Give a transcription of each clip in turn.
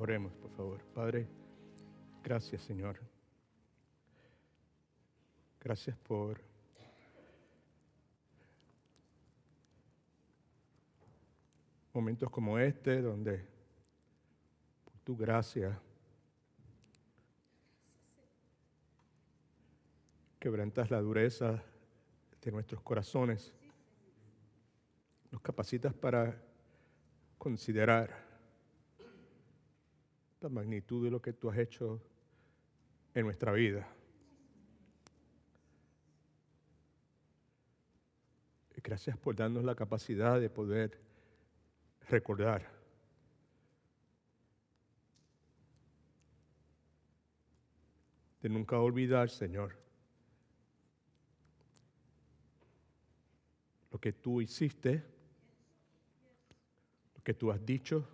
Oremos, por favor. Padre, gracias, Señor. Gracias por momentos como este, donde por tu gracia quebrantas la dureza de nuestros corazones. Nos capacitas para considerar la magnitud de lo que tú has hecho en nuestra vida. Y gracias por darnos la capacidad de poder recordar. De nunca olvidar, Señor, lo que tú hiciste, lo que tú has dicho,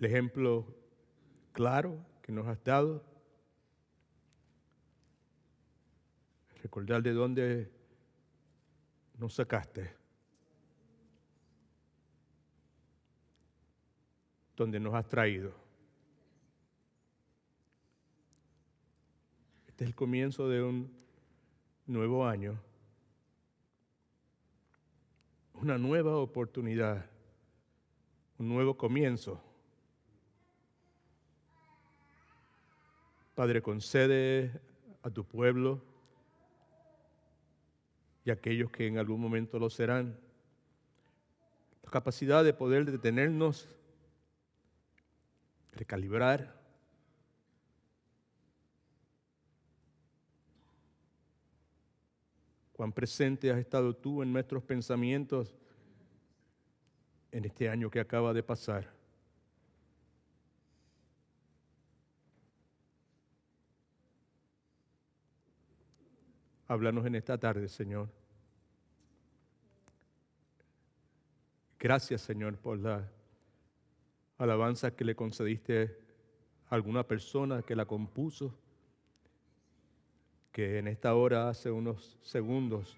el ejemplo claro que nos has dado. Recordar de dónde nos sacaste, dónde nos has traído. Este es el comienzo de un nuevo año, una nueva oportunidad, un nuevo comienzo. Padre, concede a tu pueblo y a aquellos que en algún momento lo serán, la capacidad de poder detenernos, recalibrar, cuán presente has estado tú en nuestros pensamientos en este año que acaba de pasar. Háblanos en esta tarde, Señor. Gracias, Señor, por la alabanza que le concediste a alguna persona que la compuso, que en esta hora, hace unos segundos,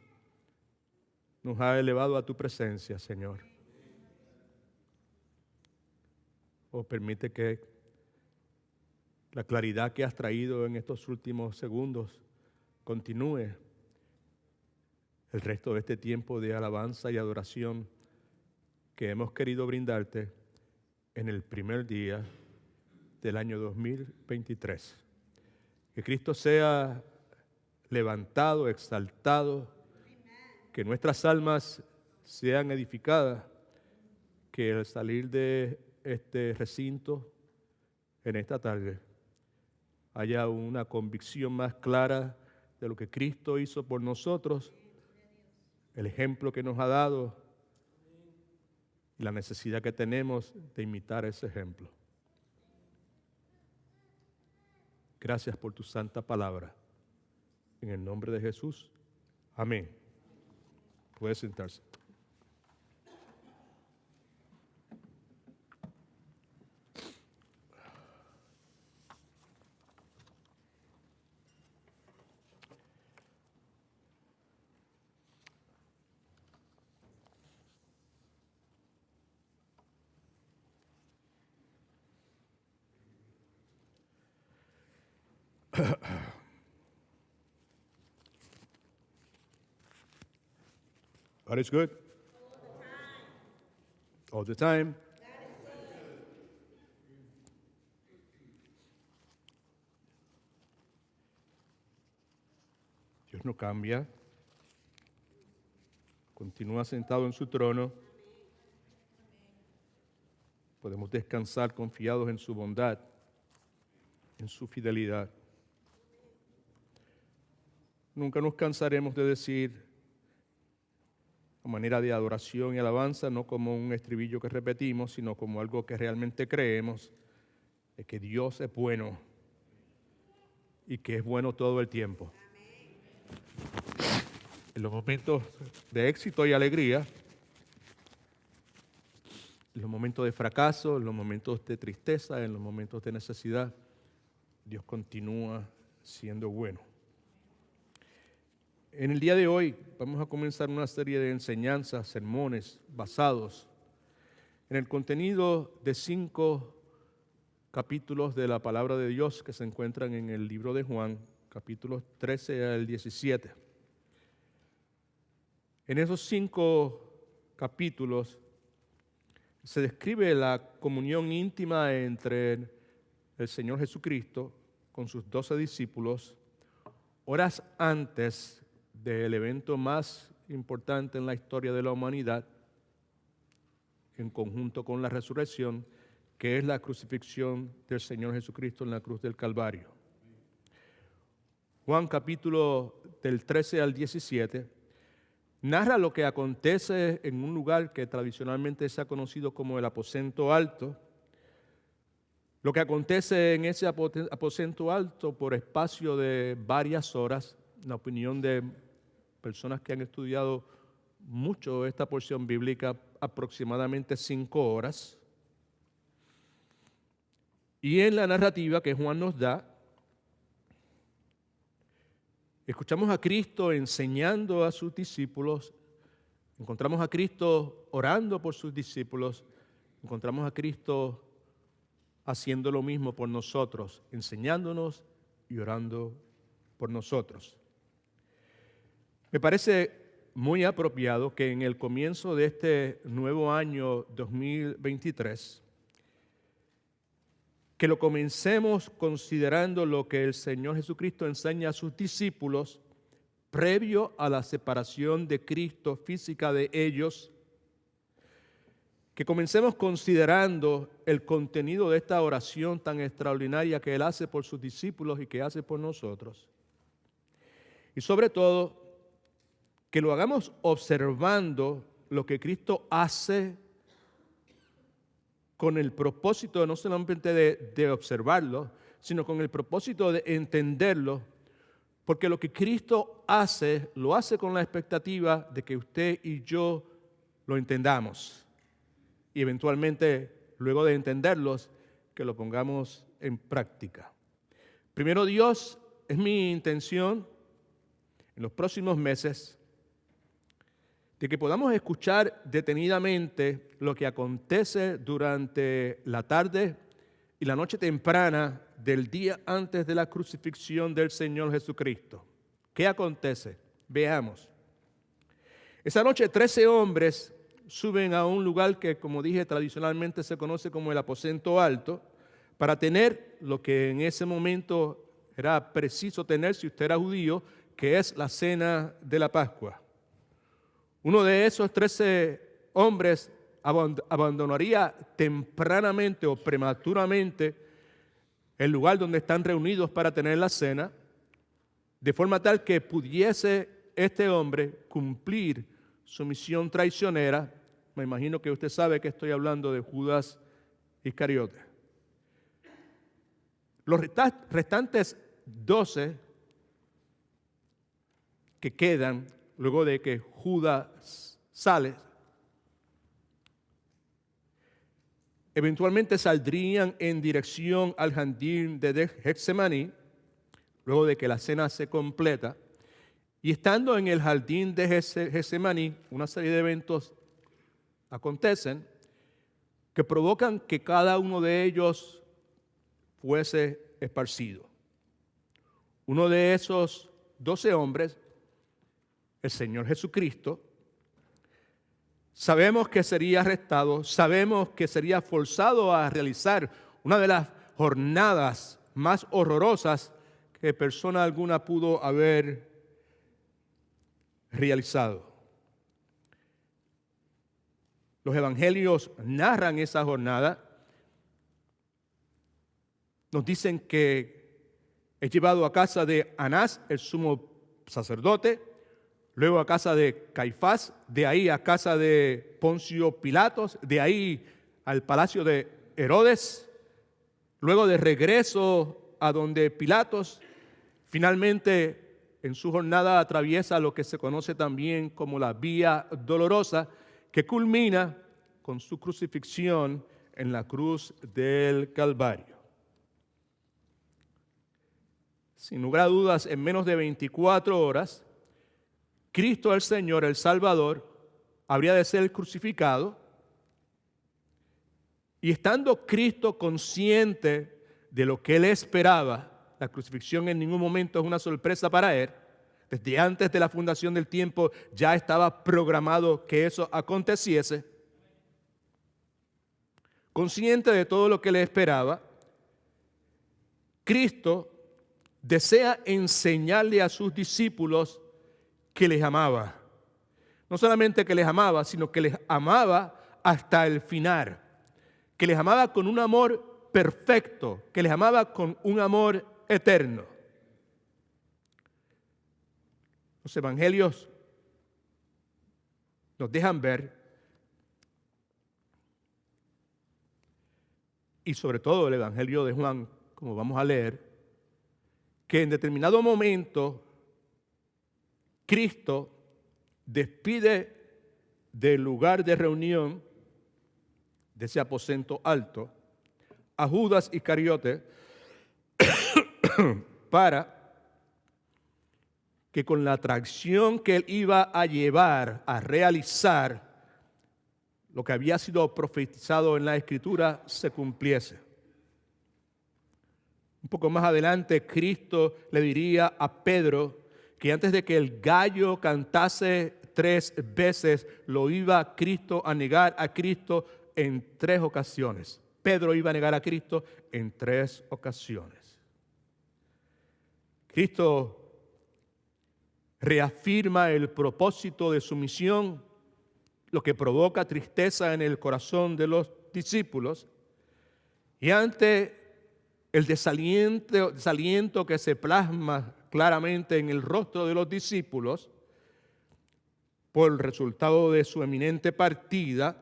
nos ha elevado a tu presencia, Señor. Oh, permite que la claridad que has traído en estos últimos segundos continúe el resto de este tiempo de alabanza y adoración que hemos querido brindarte en el primer día del año 2023. Que Cristo sea levantado, exaltado, que nuestras almas sean edificadas, que al salir de este recinto en esta tarde haya una convicción más clara de lo que Cristo hizo por nosotros, el ejemplo que nos ha dado y la necesidad que tenemos de imitar ese ejemplo. Gracias por tu santa palabra. En el nombre de Jesús. Amén. Puede sentarse. God is good. All the time. Dios no cambia. Continúa sentado en su trono. Podemos descansar confiados en su bondad, en su fidelidad. Nunca nos cansaremos de decir, a manera de adoración y alabanza, no como un estribillo que repetimos, sino como algo que realmente creemos, de que Dios es bueno y que es bueno todo el tiempo. En los momentos de éxito y alegría, en los momentos de fracaso, en los momentos de tristeza, en los momentos de necesidad, Dios continúa siendo bueno. En el día de hoy vamos a comenzar una serie de enseñanzas, sermones basados en el contenido de 5 capítulos de la palabra de Dios que se encuentran en el libro de Juan, capítulos 13 al 17. En esos 5 capítulos se describe la comunión íntima entre el Señor Jesucristo con sus 12 discípulos, horas antes del evento más importante en la historia de la humanidad, en conjunto con la resurrección, que es la crucifixión del Señor Jesucristo en la cruz del Calvario. Juan capítulo del 13 al 17 narra lo que acontece en un lugar que tradicionalmente se ha conocido como el aposento alto. Lo que acontece en ese aposento alto por espacio de varias horas, en la opinión de personas que han estudiado mucho esta porción bíblica, aproximadamente 5 horas. Y en la narrativa que Juan nos da, escuchamos a Cristo enseñando a sus discípulos, encontramos a Cristo orando por sus discípulos, encontramos a Cristo haciendo lo mismo por nosotros, enseñándonos y orando por nosotros. Me parece muy apropiado que en el comienzo de este nuevo año 2023, que lo comencemos considerando lo que el Señor Jesucristo enseña a sus discípulos previo a la separación de Cristo física de ellos, que comencemos considerando el contenido de esta oración tan extraordinaria que Él hace por sus discípulos y que hace por nosotros. Y sobre todo, que lo hagamos observando lo que Cristo hace con el propósito no solamente de observarlo, sino con el propósito de entenderlo, porque lo que Cristo hace, lo hace con la expectativa de que usted y yo lo entendamos. Y eventualmente, luego de entenderlos, que lo pongamos en práctica. Primero Dios, es mi intención en los próximos meses de que podamos escuchar detenidamente lo que acontece durante la tarde y la noche temprana del día antes de la crucifixión del Señor Jesucristo. ¿Qué acontece? Veamos. Esa noche 13 hombres suben a un lugar que, como dije, tradicionalmente se conoce como el aposento alto, para tener lo que en ese momento era preciso tener si usted era judío, que es la cena de la Pascua. Uno de esos 13 hombres abandonaría tempranamente o prematuramente el lugar donde están reunidos para tener la cena, de forma tal que pudiese este hombre cumplir su misión traicionera. Me imagino que usted sabe que estoy hablando de Judas Iscariote. Los restantes 12 que quedan luego de que Judas sale, eventualmente saldrían en dirección al jardín de Getsemaní, luego de que la cena se completa, y estando en el jardín de Getsemaní, una serie de eventos acontecen que provocan que cada uno de ellos fuese esparcido. Uno de esos 12 hombres, el Señor Jesucristo, sabemos que sería arrestado, sabemos que sería forzado a realizar una de las jornadas más horrorosas que persona alguna pudo haber realizado. Los evangelios narran esa jornada, nos dicen que es llevado a casa de Anás, el sumo sacerdote, luego a casa de Caifás, de ahí a casa de Poncio Pilatos, de ahí al palacio de Herodes, luego de regreso a donde Pilatos, finalmente en su jornada atraviesa lo que se conoce también como la Vía Dolorosa, que culmina con su crucifixión en la cruz del Calvario. Sin lugar a dudas, en menos de 24 horas, Cristo el Señor, el Salvador, habría de ser crucificado, Y estando Cristo consciente de lo que él esperaba, la crucifixión en ningún momento es una sorpresa para él. Desde antes de la fundación del tiempo ya estaba programado que eso aconteciese. Consciente de todo lo que le esperaba, Cristo desea enseñarle a sus discípulos que les amaba. No solamente que les amaba, sino que les amaba hasta el final. Que les amaba con un amor perfecto, que les amaba con un amor eterno. Los evangelios nos dejan ver, y sobre todo el evangelio de Juan, como vamos a leer, que en determinado momento Cristo despide del lugar de reunión, de ese aposento alto, a Judas Iscariote para que con la atracción que él iba a llevar a realizar lo que había sido profetizado en la Escritura se cumpliese. Un poco más adelante, Cristo le diría a Pedro que antes de que el gallo cantase 3 veces, lo iba Cristo a negar a Cristo en 3 ocasiones. Pedro iba a negar a Cristo en 3 ocasiones. Cristo reafirma el propósito de su misión, lo que provoca tristeza en el corazón de los discípulos. Y ante el desaliento que se plasma claramente en el rostro de los discípulos por el resultado de su eminente partida,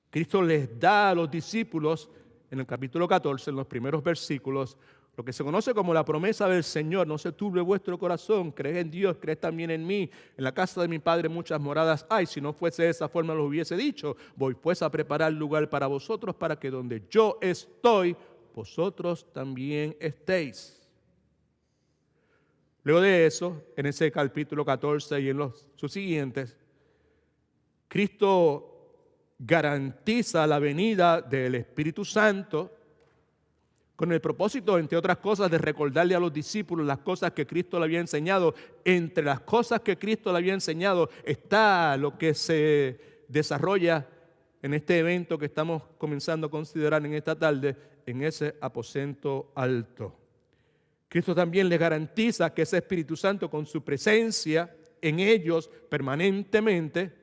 Cristo les da a los discípulos en el capítulo 14, en los primeros versículos, lo que se conoce como la promesa del Señor. No se turbe vuestro corazón, creed en Dios, creed también en mí. En la casa de mi Padre muchas moradas hay. Si no fuese de esa forma, lo hubiese dicho. Voy pues a preparar lugar para vosotros, para que donde yo estoy, vosotros también estéis. Luego de eso, en ese capítulo 14 y en los subsiguientes, Cristo garantiza la venida del Espíritu Santo con el propósito, entre otras cosas, de recordarle a los discípulos las cosas que Cristo le había enseñado. Entre las cosas que Cristo le había enseñado está lo que se desarrolla en este evento que estamos comenzando a considerar en esta tarde, en ese aposento alto. Cristo también les garantiza que ese Espíritu Santo, con su presencia en ellos permanentemente,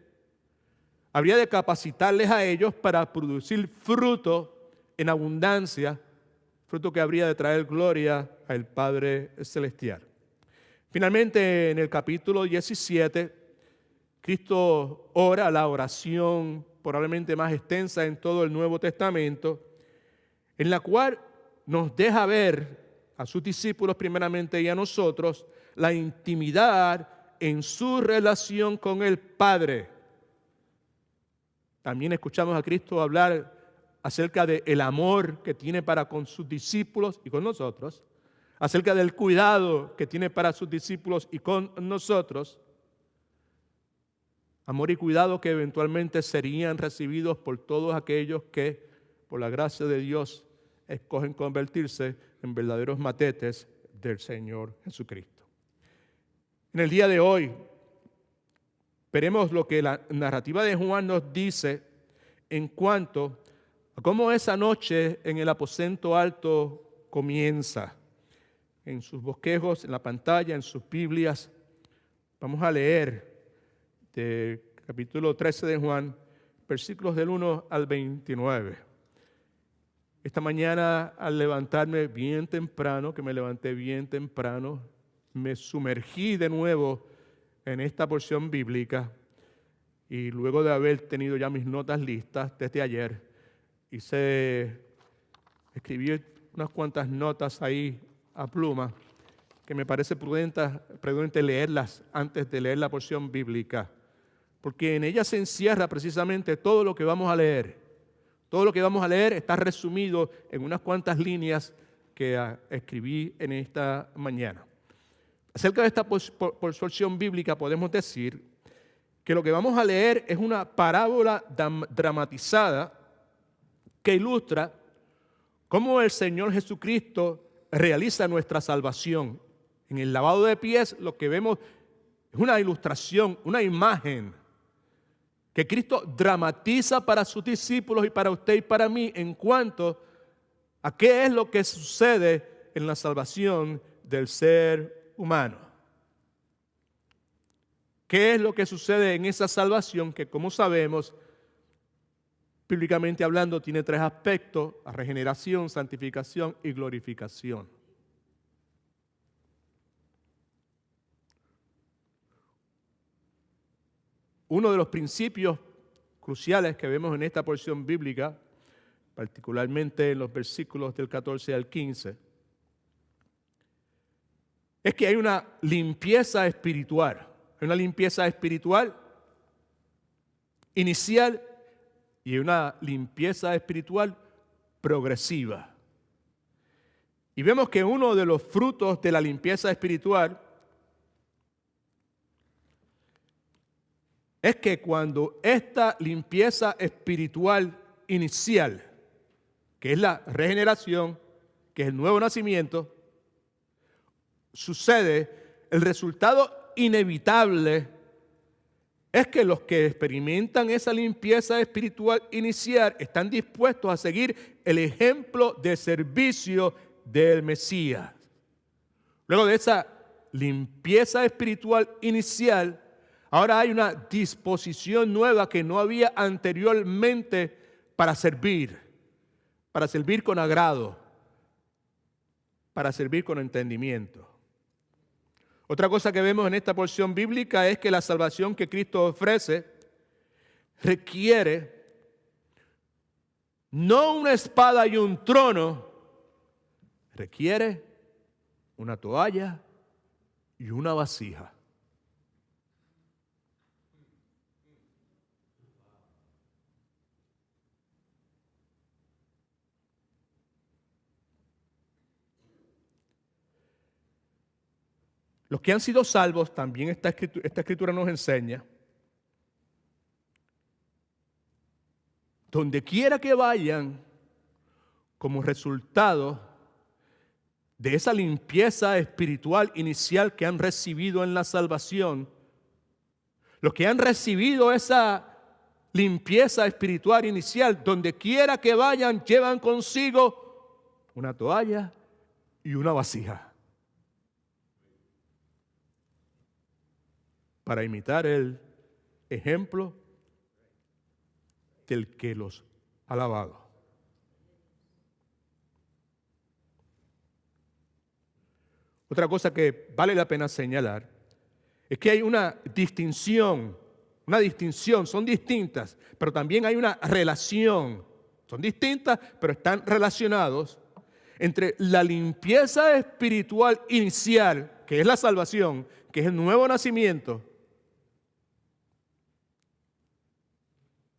habría de capacitarles a ellos para producir fruto en abundancia, fruto que habría de traer gloria al Padre Celestial. Finalmente, en el capítulo 17, Cristo ora la oración probablemente más extensa en todo el Nuevo Testamento, en la cual nos deja ver a sus discípulos primeramente y a nosotros la intimidad en su relación con el Padre. También escuchamos a Cristo hablar acerca del amor que tiene para con sus discípulos y con nosotros, acerca del cuidado que tiene para sus discípulos y con nosotros, amor y cuidado que eventualmente serían recibidos por todos aquellos que, por la gracia de Dios, escogen convertirse en verdaderos matetes del Señor Jesucristo. En el día de hoy, veremos lo que la narrativa de Juan nos dice en cuanto a cómo esa noche en el aposento alto comienza. En sus bosquejos, en la pantalla, en sus Biblias, vamos a leer del capítulo 13 de Juan, versículos del 1 al 29. Esta mañana, al levantarme bien temprano, que me levanté bien temprano, me sumergí de nuevo en esta porción bíblica y luego de haber tenido ya mis notas listas desde ayer, escribí unas cuantas notas ahí a pluma que me parece prudente leerlas antes de leer la porción bíblica, porque en ella se encierra precisamente todo lo que vamos a leer. Todo lo que vamos a leer está resumido en unas cuantas líneas que escribí en esta mañana. Acerca de esta porción bíblica podemos decir que lo que vamos a leer es una parábola dramatizada que ilustra cómo el Señor Jesucristo realiza nuestra salvación. En el lavado de pies lo que vemos es una ilustración, una imagen que Cristo dramatiza para sus discípulos y para usted y para mí en cuanto a qué es lo que sucede en la salvación del ser humano. ¿Qué es lo que sucede en esa salvación que, como sabemos, bíblicamente hablando, tiene tres aspectos: la regeneración, santificación y glorificación? Uno de los principios cruciales que vemos en esta porción bíblica, particularmente en los versículos del 14 al 15, es que hay una limpieza espiritual. Hay una limpieza espiritual inicial y una limpieza espiritual progresiva. Y vemos que uno de los frutos de la limpieza espiritual es que cuando esta limpieza espiritual inicial, que es la regeneración, que es el nuevo nacimiento, sucede, el resultado inevitable es que los que experimentan esa limpieza espiritual inicial están dispuestos a seguir el ejemplo de servicio del Mesías. Luego de esa limpieza espiritual inicial, ahora hay una disposición nueva que no había anteriormente para servir con agrado, para servir con entendimiento. Otra cosa que vemos en esta porción bíblica es que la salvación que Cristo ofrece requiere no una espada y un trono, requiere una toalla y una vasija. Los que han sido salvos, también esta escritura nos enseña, donde quiera que vayan, como resultado de esa limpieza espiritual inicial que han recibido en la salvación, los que han recibido esa limpieza espiritual inicial, donde quiera que vayan, llevan consigo una toalla y una vasija, para imitar el ejemplo del que los ha lavado. Otra cosa que vale la pena señalar es que hay una distinción, son distintas, pero también hay una relación. Son distintas, pero están relacionados entre la limpieza espiritual inicial, que es la salvación, que es el nuevo nacimiento,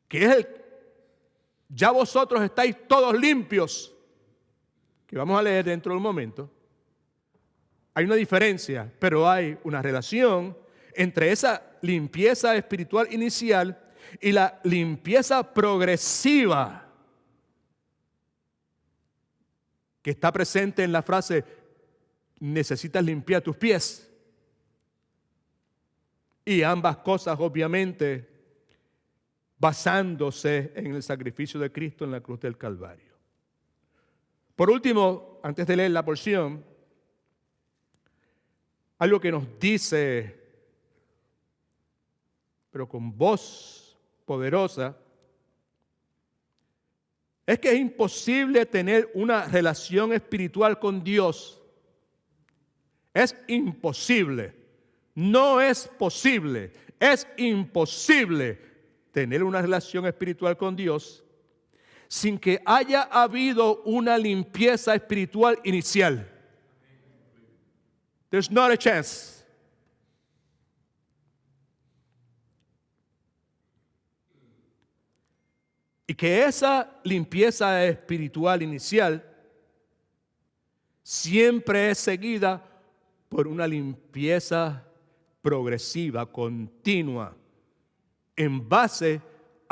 que es ya vosotros estáis todos limpios, que vamos a leer dentro de un momento. Hay una diferencia, pero hay una relación entre esa limpieza espiritual inicial y la limpieza progresiva que está presente en la frase: necesitas limpiar tus pies. Y ambas cosas, obviamente, basándose en el sacrificio de Cristo en la cruz del Calvario. Por último, antes de leer la porción, algo que nos dice, pero con voz poderosa, es que es imposible tener una relación espiritual con Dios. Es imposible. No es posible. Es imposible tener una relación espiritual con Dios sin que haya habido una limpieza espiritual inicial. There's not a chance. Y que esa limpieza espiritual inicial siempre es seguida por una limpieza progresiva, continua, en base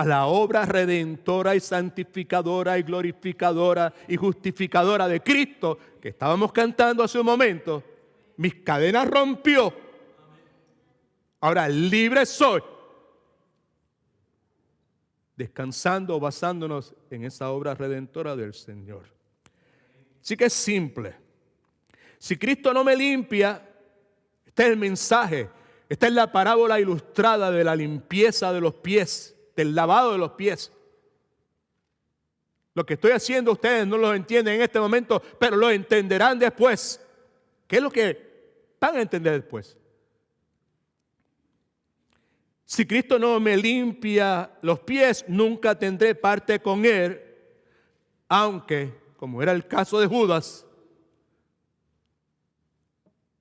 a la obra redentora y santificadora y glorificadora y justificadora de Cristo que estábamos cantando hace un momento, mis cadenas rompió. Ahora libre soy. Descansando, basándonos en esa obra redentora del Señor. Así que es simple. Si Cristo no me limpia, este es el mensaje. Esta es la parábola ilustrada de la limpieza de los pies, del lavado de los pies. Lo que estoy haciendo ustedes no lo entienden en este momento, pero lo entenderán después. ¿Qué es lo que van a entender después? Si Cristo no me limpia los pies, nunca tendré parte con Él, aunque, como era el caso de Judas,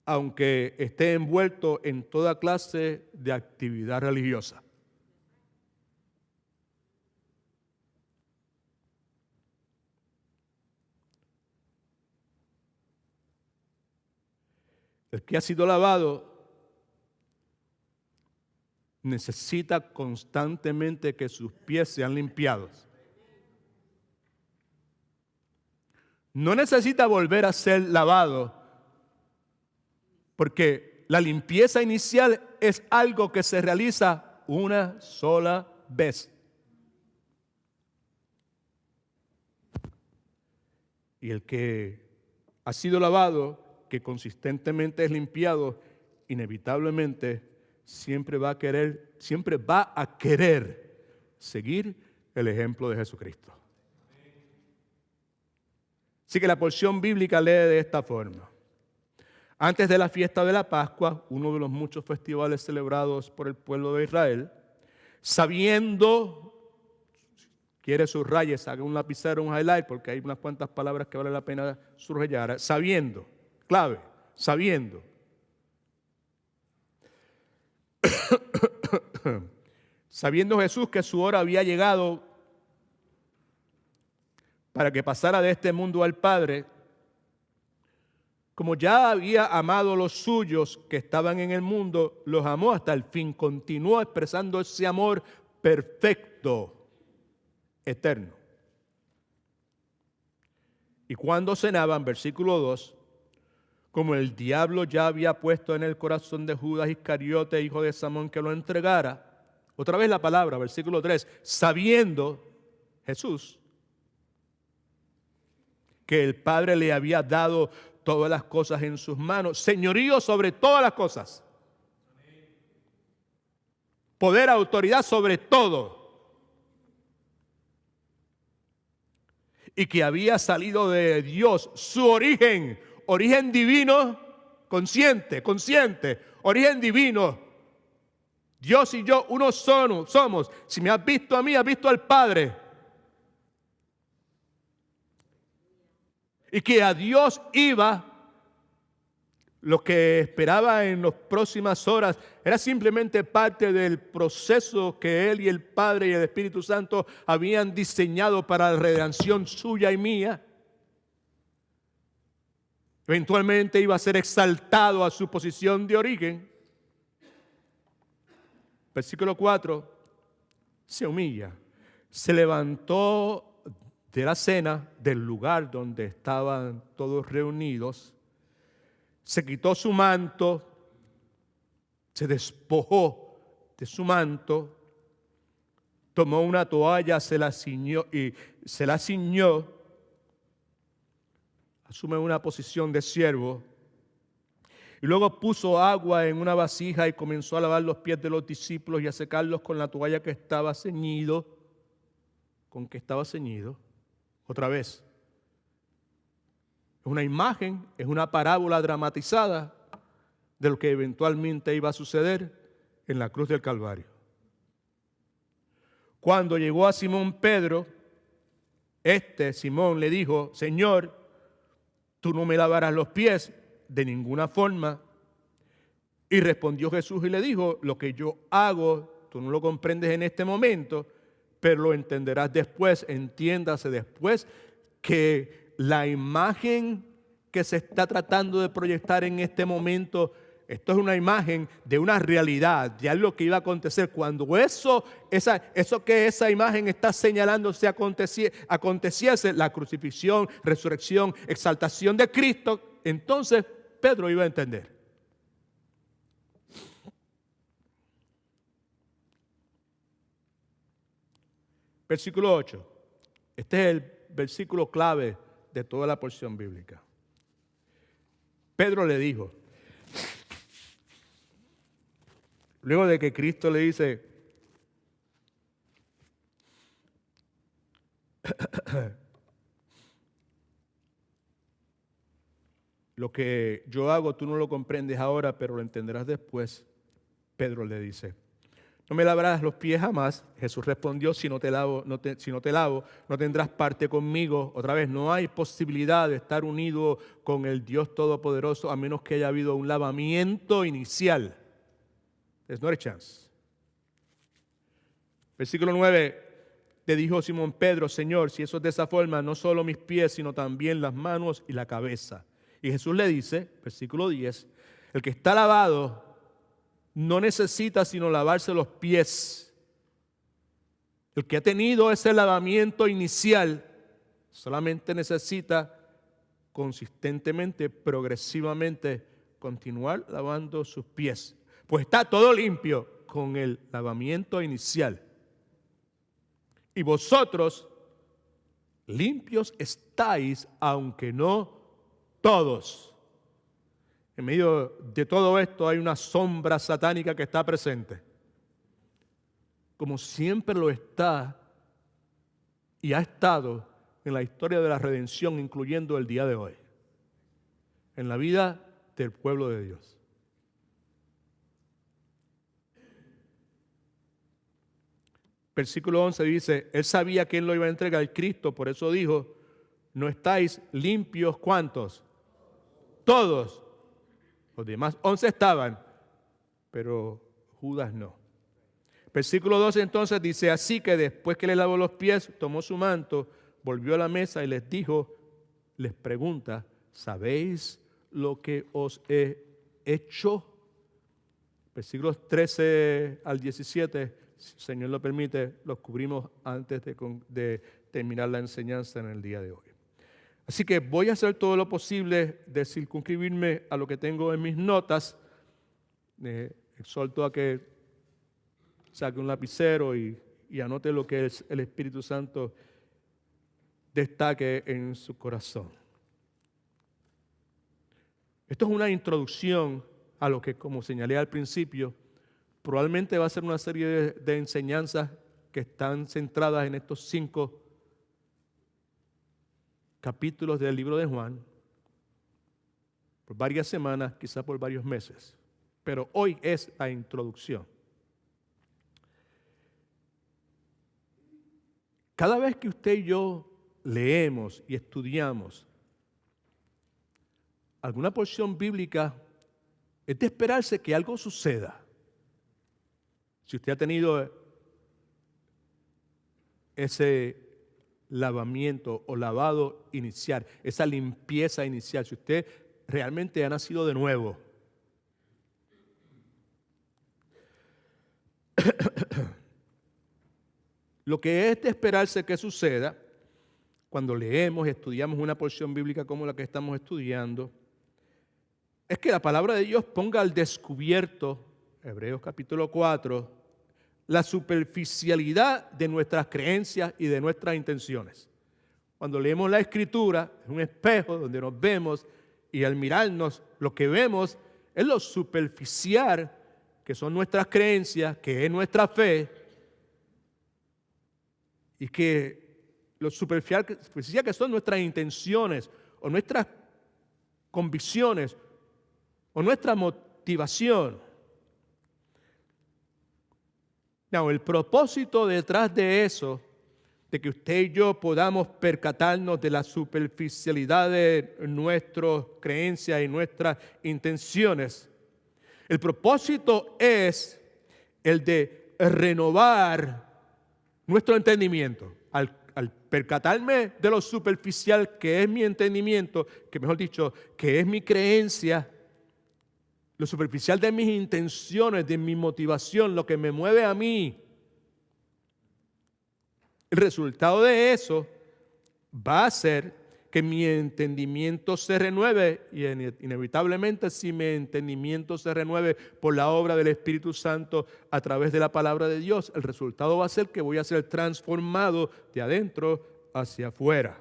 aunque esté envuelto en toda clase de actividad religiosa. El que ha sido lavado necesita constantemente que sus pies sean limpiados. No necesita volver a ser lavado, porque la limpieza inicial es algo que se realiza una sola vez. Y el que ha sido lavado, que consistentemente es limpiado, inevitablemente siempre va a querer seguir el ejemplo de Jesucristo. Así que la porción bíblica lee de esta forma. Antes de la fiesta de la Pascua, uno de los muchos festivales celebrados por el pueblo de Israel, sabiendo, quiere subrayar, haga un lapicero, un highlight, porque hay unas cuantas palabras que vale la pena subrayar. Sabiendo, clave, sabiendo. Sabiendo Jesús que su hora había llegado para que pasara de este mundo al Padre, como ya había amado a los suyos que estaban en el mundo, los amó hasta el fin. Continuó expresando ese amor perfecto, eterno. Y cuando cenaban, versículo 2, como el diablo ya había puesto en el corazón de Judas Iscariote, hijo de Simón, que lo entregara, otra vez la palabra, versículo 3, sabiendo Jesús que el Padre le había dado todas las cosas en sus manos, señorío sobre todas las cosas, poder, autoridad sobre todo, y que había salido de Dios, su origen divino, consciente, origen divino. Dios y yo uno somos. Si me has visto a mí, has visto al Padre. Y que a Dios iba, lo que esperaba en las próximas horas era simplemente parte del proceso que Él y el Padre y el Espíritu Santo habían diseñado para la redención suya y mía. Eventualmente iba a ser exaltado a su posición de origen. Versículo 4, se humilla, se levantó de la cena, del lugar donde estaban todos reunidos, se quitó su manto, se despojó de su manto, tomó una toalla, se la ciñó, asume una posición de siervo, y luego puso agua en una vasija y comenzó a lavar los pies de los discípulos y a secarlos con la toalla que estaba ceñido, Otra vez, es una imagen, es una parábola dramatizada de lo que eventualmente iba a suceder en la cruz del Calvario. Cuando llegó a Simón Pedro, Simón le dijo, Señor, tú no me lavarás los pies de ninguna forma. Y respondió Jesús y le dijo, lo que yo hago, tú no lo comprendes en este momento, pero lo entenderás después. Entiéndase después que la imagen que se está tratando de proyectar en este momento Esto es una imagen de una realidad, de algo que iba a acontecer. Cuando eso que esa imagen está señalando se aconteciese, la crucifixión, resurrección, exaltación de Cristo, entonces Pedro iba a entender. Versículo 8. Este es el versículo clave de toda la porción bíblica. Pedro le dijo, luego de que Cristo le dice, lo que yo hago tú no lo comprendes ahora, pero lo entenderás después. Pedro le dice, no me lavarás los pies jamás. Jesús respondió, si no te lavo, no tendrás parte conmigo. Otra vez, no hay posibilidad de estar unido con el Dios Todopoderoso a menos que haya habido un lavamiento inicial. There's not a chance. Versículo 9, le dijo Simón Pedro, Señor, si eso es de esa forma, no solo mis pies, sino también las manos y la cabeza. Y Jesús le dice, versículo 10, el que está lavado no necesita sino lavarse los pies. El que ha tenido ese lavamiento inicial solamente necesita consistentemente, progresivamente, continuar lavando sus pies. Pues está todo limpio con el lavamiento inicial. Y vosotros limpios estáis, aunque no todos. En medio de todo esto hay una sombra satánica que está presente. Como siempre lo está y ha estado en la historia de la redención, incluyendo el día de hoy. En la vida del pueblo de Dios. Versículo 11 dice, él sabía quién lo iba a entregar, Cristo, por eso dijo, no estáis limpios, ¿cuántos? Todos. Los demás 11 estaban, pero Judas no. Versículo 12 entonces dice, así que después que le lavó los pies, tomó su manto, volvió a la mesa y les dijo, les pregunta, ¿sabéis lo que os he hecho? Versículos 13 al 17, si el Señor lo permite, los cubrimos antes de terminar la enseñanza en el día de hoy. Así que voy a hacer todo lo posible de circunscribirme a lo que tengo en mis notas. Exhorto a que saque un lapicero y anote lo que el Espíritu Santo destaque en su corazón. Esto es una introducción a lo que, como señalé al principio, probablemente va a ser una serie de enseñanzas que están centradas en estos 5 capítulos del libro de Juan, por varias semanas, quizás por varios meses. Pero hoy es la introducción. Cada vez que usted y yo leemos y estudiamos alguna porción bíblica, es de esperarse que algo suceda. Si usted ha tenido ese lavamiento o lavado inicial, esa limpieza inicial, si usted realmente ha nacido de nuevo. Lo que es de esperarse que suceda cuando leemos y estudiamos una porción bíblica como la que estamos estudiando, es que la palabra de Dios ponga al descubierto, Hebreos capítulo 4, la superficialidad de nuestras creencias y de nuestras intenciones. Cuando leemos la Escritura, es un espejo donde nos vemos y al mirarnos lo que vemos es lo superficial que son nuestras creencias, que es nuestra fe, y que lo superficial que son nuestras intenciones o nuestras convicciones o nuestra motivación. No, el propósito detrás de eso, de que usted y yo podamos percatarnos de la superficialidad de nuestras creencias y nuestras intenciones, el propósito es el de renovar nuestro entendimiento. Al percatarme de lo superficial que es mi entendimiento, que mejor dicho, que es mi creencia, lo superficial de mis intenciones, de mi motivación, lo que me mueve a mí. El resultado de eso va a ser que mi entendimiento se renueve, y inevitablemente si mi entendimiento se renueve por la obra del Espíritu Santo a través de la palabra de Dios, el resultado va a ser que voy a ser transformado de adentro hacia afuera.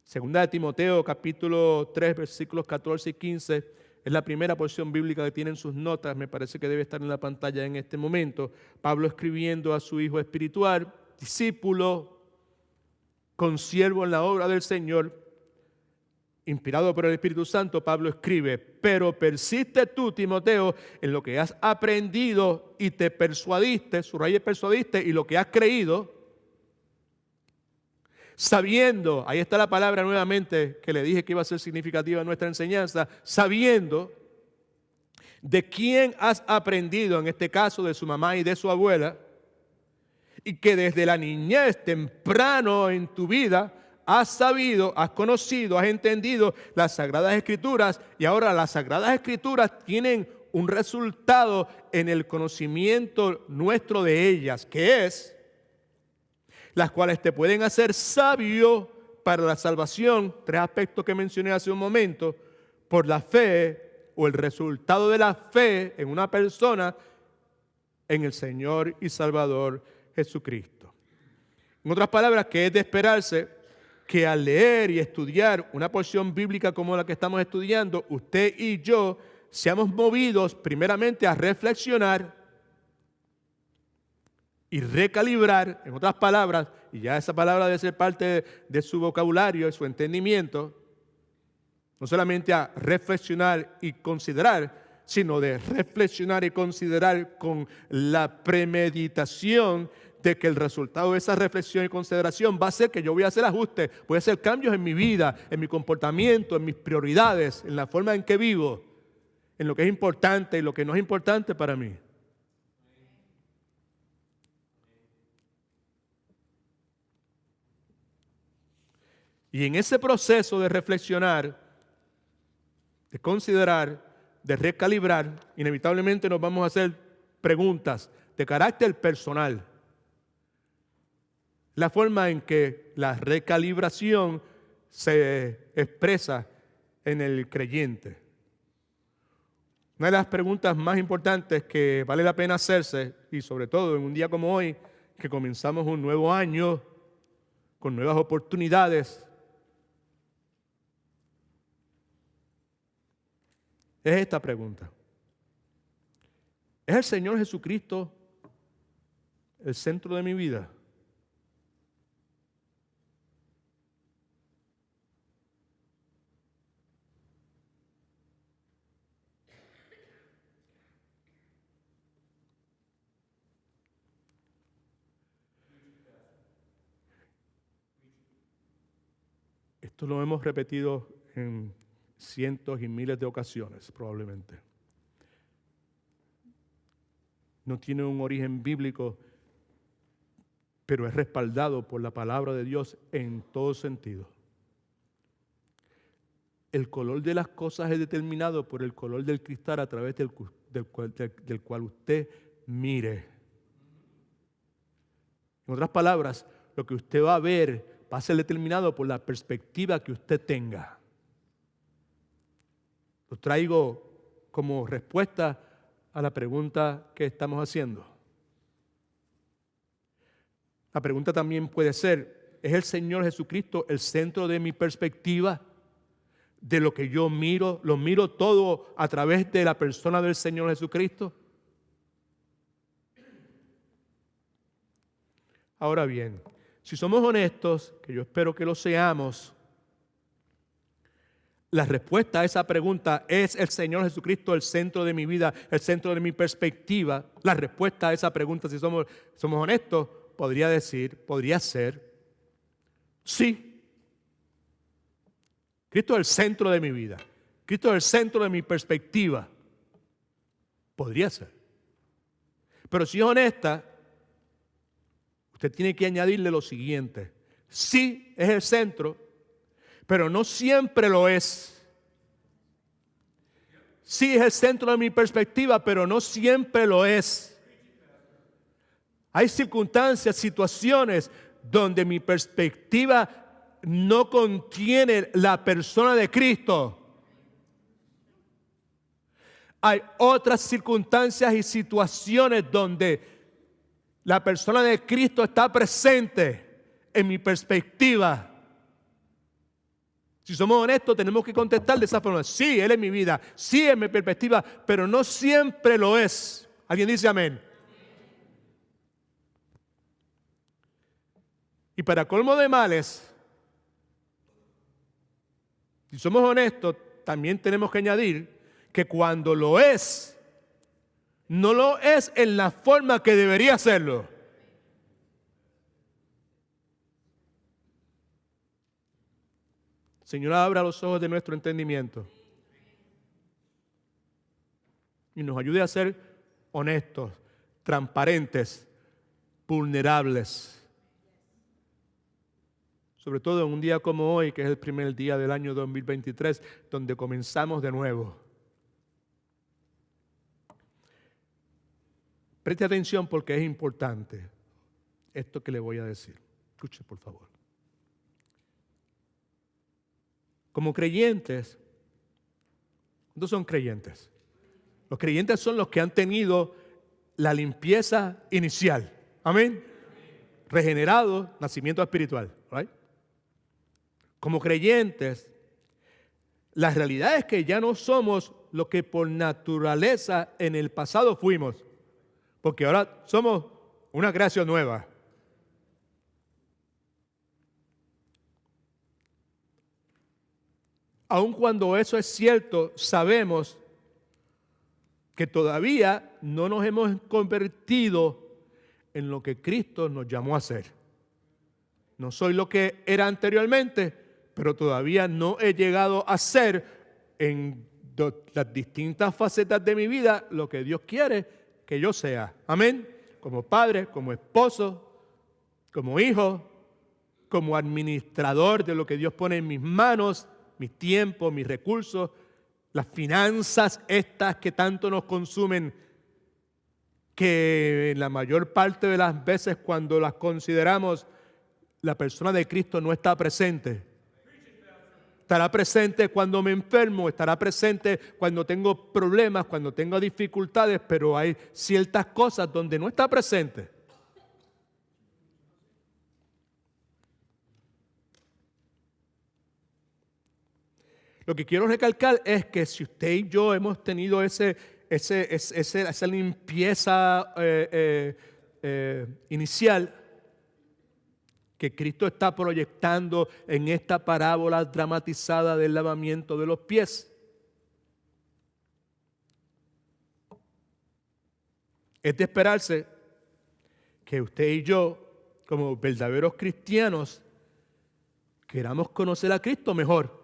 Segunda de Timoteo, capítulo 3, versículos 14 y 15, es la primera porción bíblica que tienen sus notas, me parece que debe estar en la pantalla en este momento. Pablo escribiendo a su hijo espiritual, discípulo, consiervo en la obra del Señor, inspirado por el Espíritu Santo, Pablo escribe: pero persiste tú, Timoteo, en lo que has aprendido y te persuadiste, subraya persuadiste, y lo que has creído, sabiendo, ahí está la palabra nuevamente que le dije que iba a ser significativa en nuestra enseñanza, sabiendo de quién has aprendido, en este caso de su mamá y de su abuela, y que desde la niñez temprano en tu vida has sabido, has conocido, has entendido las Sagradas Escrituras, y ahora las Sagradas Escrituras tienen un resultado en el conocimiento nuestro de ellas, que es las cuales te pueden hacer sabio para la salvación. Tres aspectos que mencioné hace un momento: por la fe o el resultado de la fe en una persona en el Señor y Salvador Jesucristo. En otras palabras, que es de esperarse que al leer y estudiar una porción bíblica como la que estamos estudiando, usted y yo seamos movidos primeramente a reflexionar y recalibrar, en otras palabras, y ya esa palabra debe ser parte de su vocabulario, de su entendimiento, no solamente a reflexionar y considerar, sino de reflexionar y considerar con la premeditación de que el resultado de esa reflexión y consideración va a ser que yo voy a hacer ajustes, voy a hacer cambios en mi vida, en mi comportamiento, en mis prioridades, en la forma en que vivo, en lo que es importante y lo que no es importante para mí. Y en ese proceso de reflexionar, de considerar, de recalibrar, inevitablemente nos vamos a hacer preguntas de carácter personal. La forma en que la recalibración se expresa en el creyente. Una de las preguntas más importantes que vale la pena hacerse, y sobre todo en un día como hoy, que comenzamos un nuevo año con nuevas oportunidades, es esta pregunta: ¿es el Señor Jesucristo el centro de mi vida? Esto lo hemos repetido en cientos y miles de ocasiones, probablemente. No tiene un origen bíblico, pero es respaldado por la palabra de Dios en todo sentido. El color de las cosas es determinado por el color del cristal a través del cual usted mire. En otras palabras, lo que usted va a ver va a ser determinado por la perspectiva que usted tenga. Lo traigo como respuesta a la pregunta que estamos haciendo. La pregunta también puede ser: ¿es el Señor Jesucristo el centro de mi perspectiva? ¿De lo que yo miro? ¿Lo miro todo a través de la persona del Señor Jesucristo? Ahora bien, si somos honestos, que yo espero que lo seamos, la respuesta a esa pregunta: ¿es el Señor Jesucristo el centro de mi vida, el centro de mi perspectiva? La respuesta a esa pregunta, si somos honestos, podría ser sí. Cristo es el centro de mi vida. Cristo es el centro de mi perspectiva. Podría ser. Pero si es honesta, usted tiene que añadirle lo siguiente: sí es el centro, pero no siempre lo es. Sí es el centro de mi perspectiva, pero no siempre lo es. Hay circunstancias, situaciones donde mi perspectiva no contiene la persona de Cristo. Hay otras circunstancias y situaciones donde la persona de Cristo está presente en mi perspectiva. Si somos honestos, tenemos que contestar de esa forma. Sí, Él es mi vida, sí es mi perspectiva, pero no siempre lo es. ¿Alguien dice amén? Y para colmo de males, si somos honestos, también tenemos que añadir que cuando lo es, no lo es en la forma que debería serlo. Señor, abra los ojos de nuestro entendimiento y nos ayude a ser honestos, transparentes, vulnerables. Sobre todo en un día como hoy, que es el primer día del año 2023, donde comenzamos de nuevo. Preste atención porque es importante esto que le voy a decir. Escuche, por favor. Como creyentes, ¿cuántos son creyentes? Los creyentes son los que han tenido la limpieza inicial. Amén. Regenerado, nacimiento espiritual. Right? Como creyentes, la realidad es que ya no somos lo que por naturaleza en el pasado fuimos, porque ahora somos una creación nueva. Aun cuando eso es cierto, sabemos que todavía no nos hemos convertido en lo que Cristo nos llamó a ser. No soy lo que era anteriormente, pero todavía no he llegado a ser en las distintas facetas de mi vida lo que Dios quiere que yo sea. Amén. Como padre, como esposo, como hijo, como administrador de lo que Dios pone en mis manos, mi tiempo, mis recursos, las finanzas estas que tanto nos consumen, que la mayor parte de las veces cuando las consideramos, la persona de Cristo no está presente. Estará presente cuando me enfermo, estará presente cuando tengo problemas, cuando tengo dificultades, pero hay ciertas cosas donde no está presente. Lo que quiero recalcar es que si usted y yo hemos tenido esa limpieza inicial que Cristo está proyectando en esta parábola dramatizada del lavamiento de los pies, es de esperarse que usted y yo, como verdaderos cristianos, queramos conocer a Cristo mejor.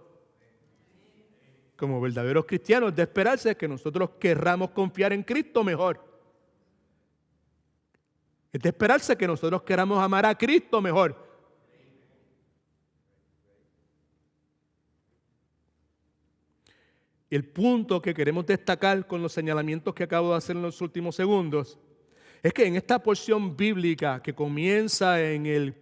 Como verdaderos cristianos, es de esperarse que nosotros querramos confiar en Cristo mejor. Es de esperarse que nosotros queramos amar a Cristo mejor. Y el punto que queremos destacar con los señalamientos que acabo de hacer en los últimos segundos es que en esta porción bíblica que comienza en el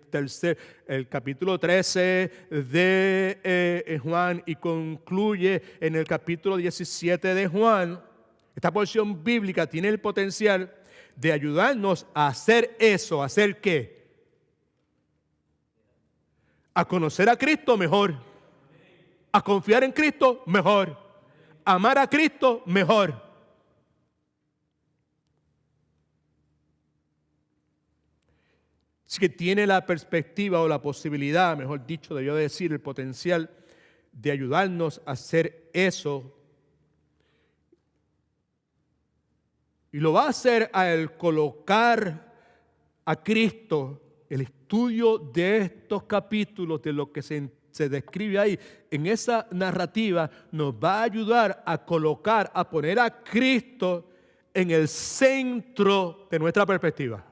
capítulo 13 de Juan y concluye en el capítulo 17 de Juan, esta porción bíblica tiene el potencial de ayudarnos a hacer eso. ¿A hacer qué? A conocer a Cristo mejor, a confiar en Cristo mejor, a amar a Cristo mejor. Así que tiene la perspectiva o la posibilidad, mejor dicho, de yo decir, el potencial de ayudarnos a hacer eso. Y lo va a hacer al colocar a Cristo, el estudio de estos capítulos, de lo que se describe ahí, en esa narrativa, nos va a ayudar a colocar, a poner a Cristo en el centro de nuestra perspectiva.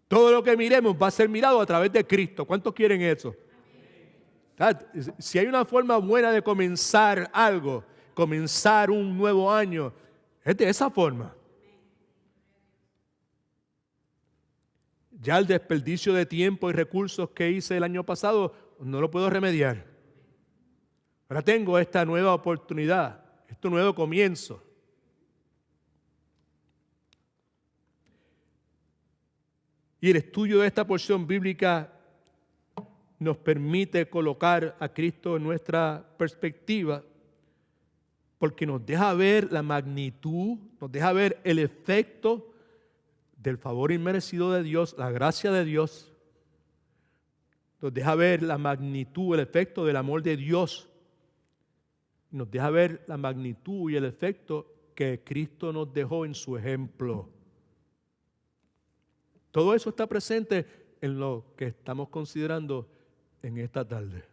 Todo lo que miremos va a ser mirado a través de Cristo. ¿Cuántos quieren eso? Si hay una forma buena de comenzar algo, comenzar un nuevo año. Es de esa forma. Ya el desperdicio de tiempo y recursos que hice el año pasado no lo puedo remediar. Ahora tengo esta nueva oportunidad, este nuevo comienzo. Y el estudio de esta porción bíblica nos permite colocar a Cristo en nuestra perspectiva, porque nos deja ver la magnitud, nos deja ver el efecto del favor inmerecido de Dios, la gracia de Dios. Nos deja ver la magnitud, el efecto del amor de Dios. Nos deja ver la magnitud y el efecto que Cristo nos dejó en su ejemplo. Todo eso está presente en lo que estamos considerando en esta tarde.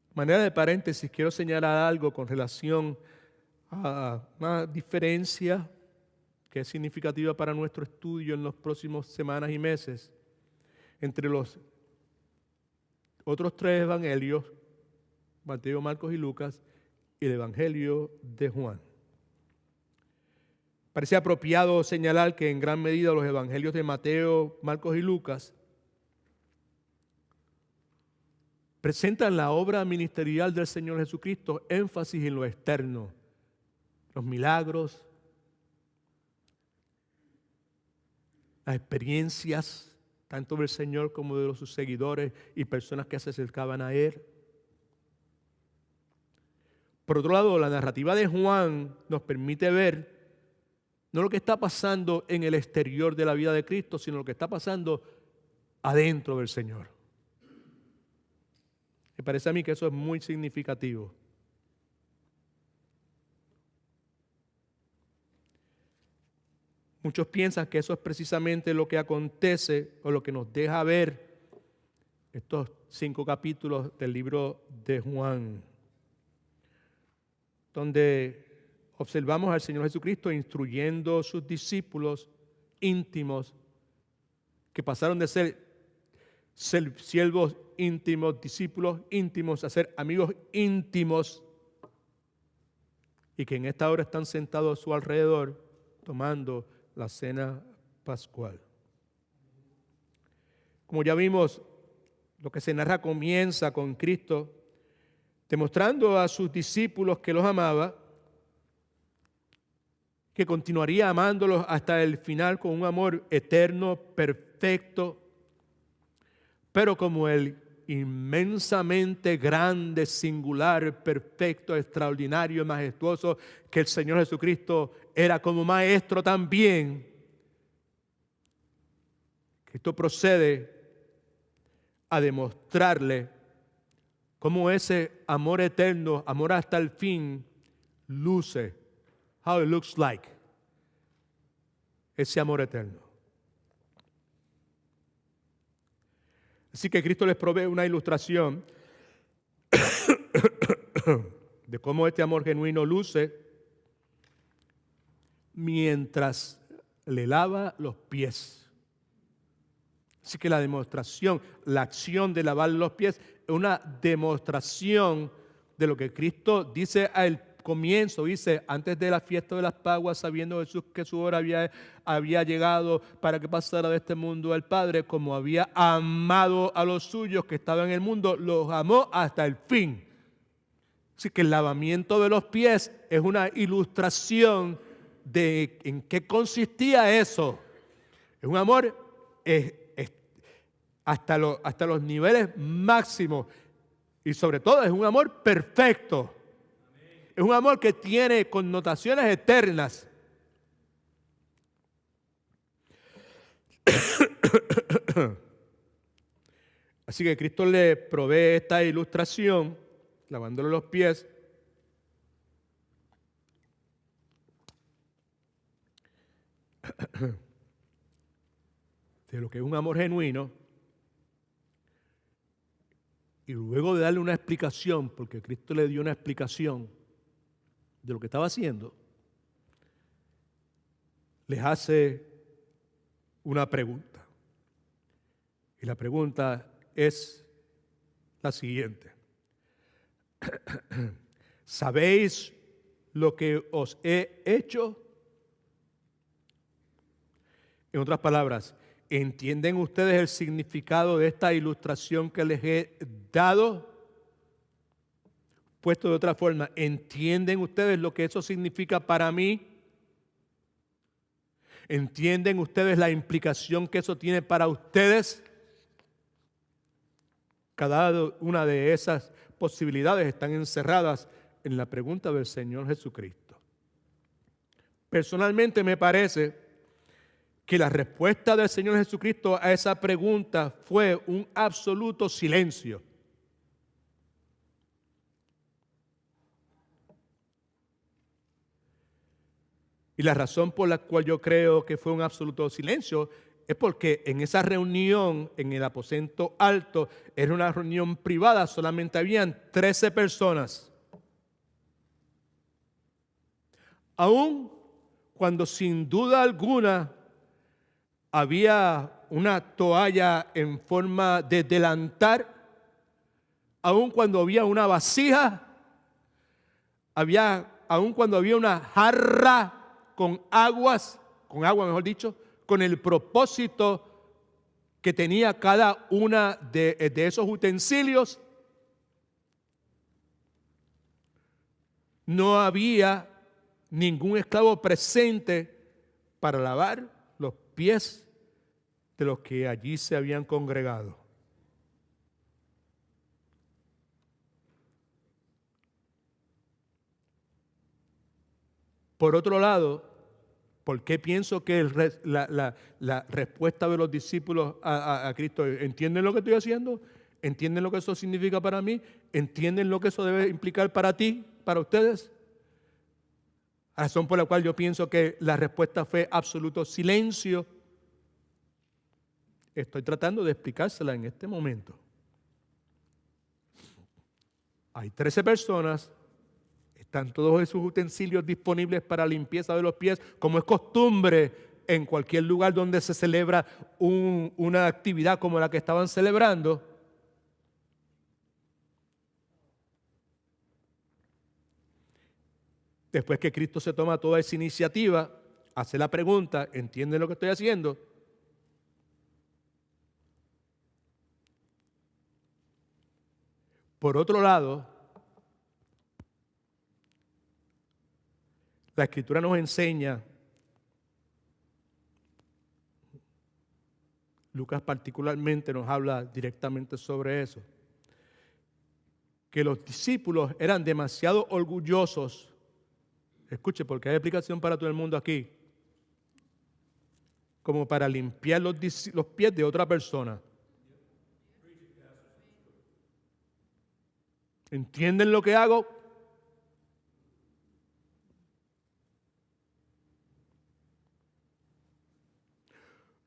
De manera de paréntesis, quiero señalar algo con relación a una diferencia que es significativa para nuestro estudio en las próximas semanas y meses entre los otros tres evangelios, Mateo, Marcos y Lucas, y el evangelio de Juan. Parece apropiado señalar que en gran medida los evangelios de Mateo, Marcos y Lucas presentan la obra ministerial del Señor Jesucristo, énfasis en lo externo, los milagros, las experiencias, tanto del Señor como de sus seguidores y personas que se acercaban a Él. Por otro lado, la narrativa de Juan nos permite ver no lo que está pasando en el exterior de la vida de Cristo, sino lo que está pasando adentro del Señor. Me parece a mí que eso es muy significativo. Muchos piensan que eso es precisamente lo que acontece o lo que nos deja ver estos 5 capítulos del libro de Juan, donde observamos al Señor Jesucristo instruyendo a sus discípulos íntimos que pasaron de ser siervos íntimos, discípulos íntimos, a ser amigos íntimos, y que en esta hora están sentados a su alrededor tomando la cena pascual. Como ya vimos, lo que se narra comienza con Cristo demostrando a sus discípulos que los amaba, que continuaría amándolos hasta el final con un amor eterno, perfecto, pero como el inmensamente grande, singular, perfecto, extraordinario, majestuoso que el Señor Jesucristo era como maestro también, Cristo procede a demostrarle cómo ese amor eterno, amor hasta el fin, luce, how it looks like, ese amor eterno. Así que Cristo les provee una ilustración de cómo este amor genuino luce mientras le lava los pies. Así que la demostración, la acción de lavar los pies es una demostración de lo que Cristo dice al comienzo, dice, antes de la fiesta de las Pascuas, sabiendo Jesús que su hora había llegado para que pasara de este mundo al Padre, como había amado a los suyos que estaban en el mundo, los amó hasta el fin. Así que el lavamiento de los pies es una ilustración de en qué consistía eso. Es un amor hasta los niveles máximos, y sobre todo es un amor perfecto. Es un amor que tiene connotaciones eternas. Así que Cristo le provee esta ilustración, lavándole los pies, de lo que es un amor genuino, y luego de darle una explicación, porque Cristo le dio una explicación de lo que estaba haciendo, les hace una pregunta. Y la pregunta es la siguiente. ¿Sabéis lo que os he hecho? En otras palabras, ¿entienden ustedes el significado de esta ilustración que les he dado? Puesto de otra forma, ¿entienden ustedes lo que eso significa para mí? ¿Entienden ustedes la implicación que eso tiene para ustedes? Cada una de esas posibilidades están encerradas en la pregunta del Señor Jesucristo. Personalmente me parece que la respuesta del Señor Jesucristo a esa pregunta fue un absoluto silencio. Y la razón por la cual yo creo que fue un absoluto silencio es porque en esa reunión, en el aposento alto, era una reunión privada, solamente habían 13 personas. Aun cuando sin duda alguna había una toalla en forma de delantal, aun cuando había una vasija, aun cuando había una jarra con agua mejor dicho, con el propósito que tenía cada una de esos utensilios, no había ningún esclavo presente para lavar los pies de los que allí se habían congregado. Por otro lado, ¿por qué pienso que la respuesta de los discípulos a Cristo, ¿entienden lo que estoy haciendo? ¿Entienden lo que eso significa para mí? ¿Entienden lo que eso debe implicar para ti, para ustedes? Razón por la cual yo pienso que la respuesta fue absoluto silencio. Estoy tratando de explicársela en este momento. Hay 13 personas. Están todos esos utensilios disponibles para limpieza de los pies, como es costumbre en cualquier lugar donde se celebra una actividad como la que estaban celebrando. Después que Cristo se toma toda esa iniciativa, hace la pregunta, ¿entienden lo que estoy haciendo? Por otro lado, la Escritura nos enseña, Lucas particularmente nos habla directamente sobre eso, que los discípulos eran demasiado orgullosos. Escuche, porque hay explicación para todo el mundo aquí, como para limpiar los pies de otra persona. ¿Entienden lo que hago?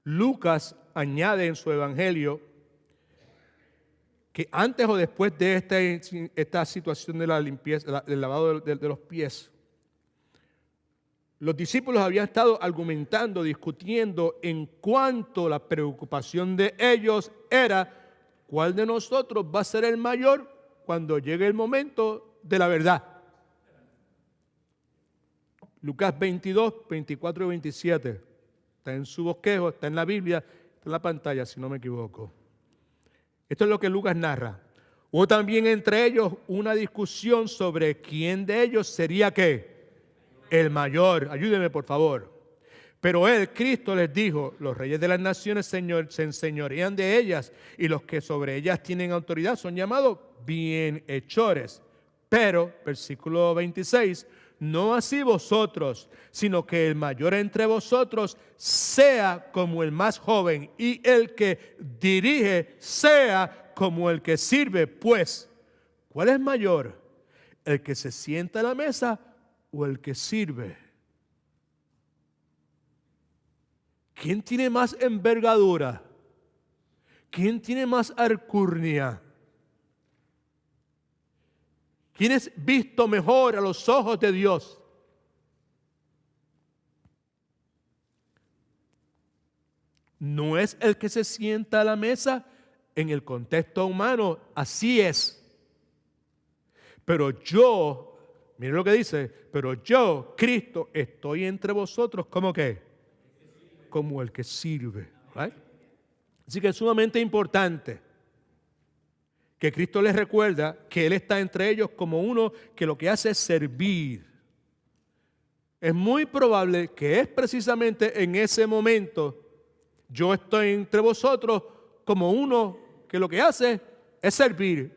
Lucas añade en su evangelio que antes o después de esta situación de la limpieza, del lavado de los pies, los discípulos habían estado argumentando, discutiendo en cuanto la preocupación de ellos era ¿cuál de nosotros va a ser el mayor cuando llegue el momento de la verdad? Lucas 22, 24 y 27. Está en su bosquejo, está en la Biblia, está en la pantalla, si no me equivoco. Esto es lo que Lucas narra. Hubo también entre ellos una discusión sobre quién de ellos sería ¿qué? El mayor. Ayúdeme, por favor. Pero él, Cristo, les dijo, los reyes de las naciones se enseñorean de ellas y los que sobre ellas tienen autoridad son llamados bienhechores. Pero, versículo 26, no así vosotros, sino que el mayor entre vosotros sea como el más joven y el que dirige sea como el que sirve. Pues, ¿cuál es mayor? ¿El que se sienta a la mesa o el que sirve? ¿Quién tiene más envergadura? ¿Quién tiene más alcurnia? ¿Quién es visto mejor a los ojos de Dios? ¿No es el que se sienta a la mesa en el contexto humano, así es. Pero yo, miren lo que dice, pero yo, Cristo, estoy entre vosotros, ¿cómo qué? Como el que sirve. ¿Right? Así que es sumamente importante que Cristo les recuerda que Él está entre ellos como uno que lo que hace es servir. Es muy probable que es precisamente en ese momento, yo estoy entre vosotros como uno que lo que hace es servir.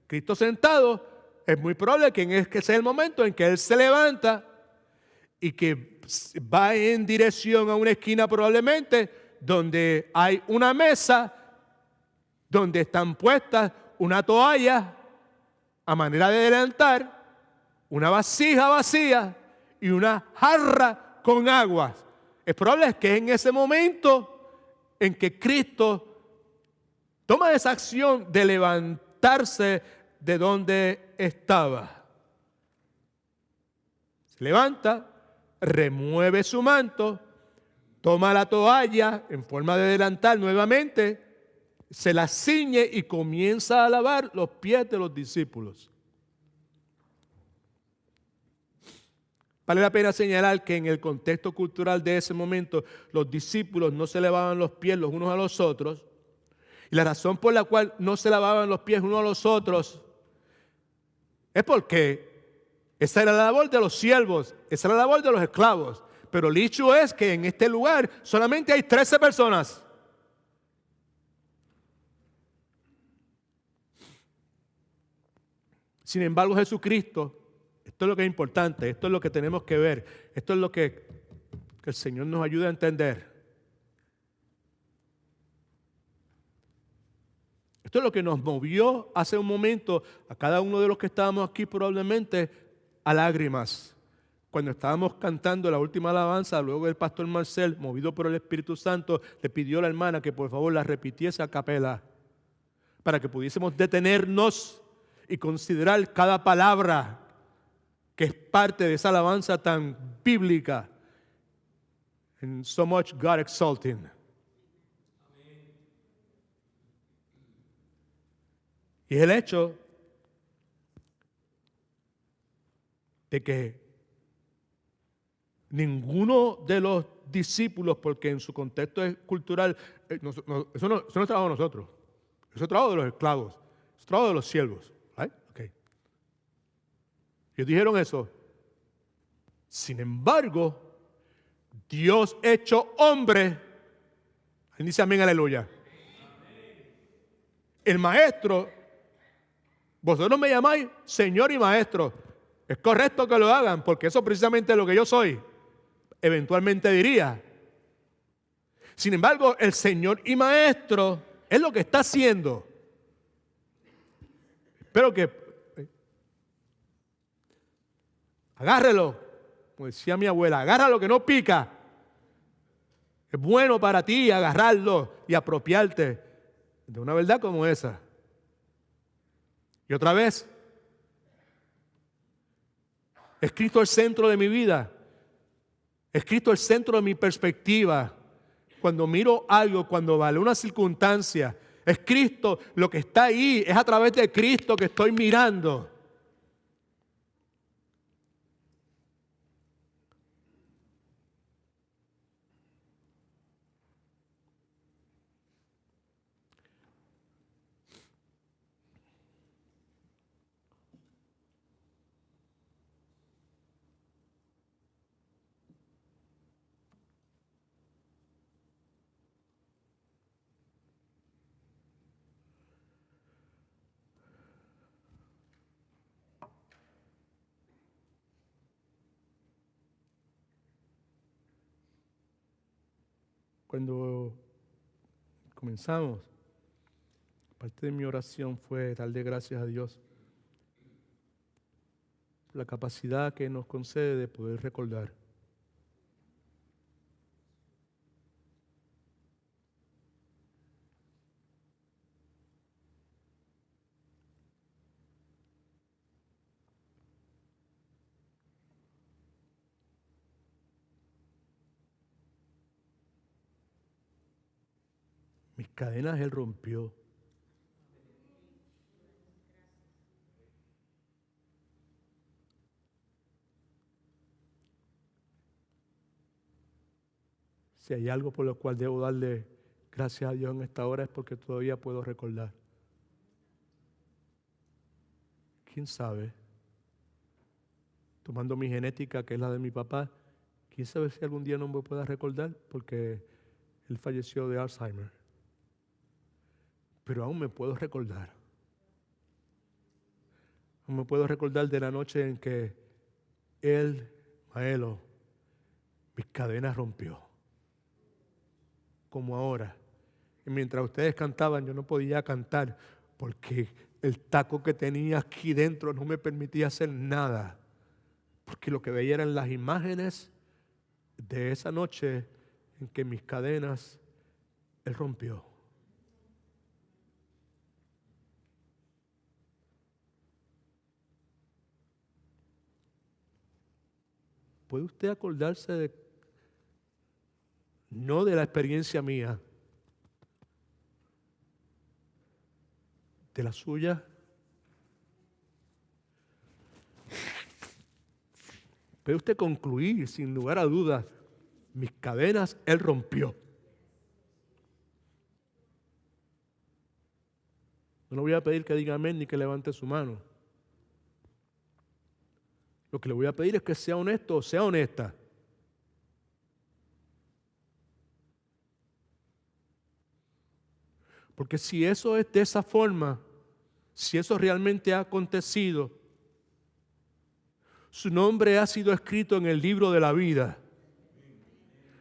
Cristo sentado, es muy probable que ese sea el momento en que Él se levanta y que va en dirección a una esquina probablemente donde hay una mesa, donde están puestas una toalla a manera de delantar, una vasija vacía y una jarra con aguas. Es probable que en ese momento en que Cristo toma esa acción de levantarse de donde estaba. Se levanta, remueve su manto, toma la toalla en forma de delantal nuevamente, se la ciñe y comienza a lavar los pies de los discípulos. Vale la pena señalar que en el contexto cultural de ese momento los discípulos no se lavaban los pies los unos a los otros. Y la razón por la cual no se lavaban los pies unos a los otros es porque esa era la labor de los siervos, esa era la labor de los esclavos. Pero el hecho es que en este lugar solamente hay 13 personas. Sin embargo, Jesucristo, esto es lo que es importante, esto es lo que tenemos que ver, esto es lo que el Señor nos ayuda a entender. Esto es lo que nos movió hace un momento a cada uno de los que estábamos aquí probablemente a lágrimas. Cuando estábamos cantando la última alabanza, luego el pastor Marcel, movido por el Espíritu Santo, le pidió a la hermana que por favor la repitiese a capela para que pudiésemos detenernos y considerar cada palabra que es parte de esa alabanza tan bíblica. And so much God exalting. Y es el hecho de que ninguno de los discípulos, porque en su contexto cultural, eso no es trabajo de nosotros, eso es trabajo de los esclavos, eso es trabajo de los siervos. Right? Okay. Ellos dijeron eso. Sin embargo, Dios hecho hombre, él dice amén, aleluya. El maestro, vosotros me llamáis Señor y Maestro. Es correcto que lo hagan, porque eso precisamente es lo que yo soy. Eventualmente diría. Sin embargo, el Señor y Maestro es lo que está haciendo. Espero que agárrelo, como decía mi abuela, agárralo que no pica. Es bueno para ti agarrarlo y apropiarte de una verdad como esa. Y otra vez, es Cristo el centro de mi vida. Es Cristo el centro de mi perspectiva. Cuando miro algo, cuando vale una circunstancia, es Cristo lo que está ahí. Es a través de Cristo que estoy mirando. Cuando comenzamos, parte de mi oración fue darle gracias a Dios por la capacidad que nos concede de poder recordar. Mis cadenas Él rompió. Si hay algo por lo cual debo darle gracias a Dios en esta hora es porque todavía puedo recordar. ¿Quién sabe? Tomando mi genética, que es la de mi papá, ¿quién sabe si algún día no me pueda recordar? Porque él falleció de Alzheimer. Pero aún me puedo recordar. Aún me puedo recordar de la noche en que él, Maelo, mis cadenas rompió. Como ahora. Y mientras ustedes cantaban, yo no podía cantar porque el taco que tenía aquí dentro no me permitía hacer nada. Porque lo que veía eran las imágenes de esa noche en que mis cadenas él rompió. ¿Puede usted acordarse no de la experiencia mía, de la suya? ¿Puede usted concluir sin lugar a dudas, mis cadenas él rompió? No le voy a pedir que diga amén ni que levante su mano. Lo que le voy a pedir es que sea honesto o sea honesta. Porque si eso es de esa forma, si eso realmente ha acontecido, su nombre ha sido escrito en el libro de la vida.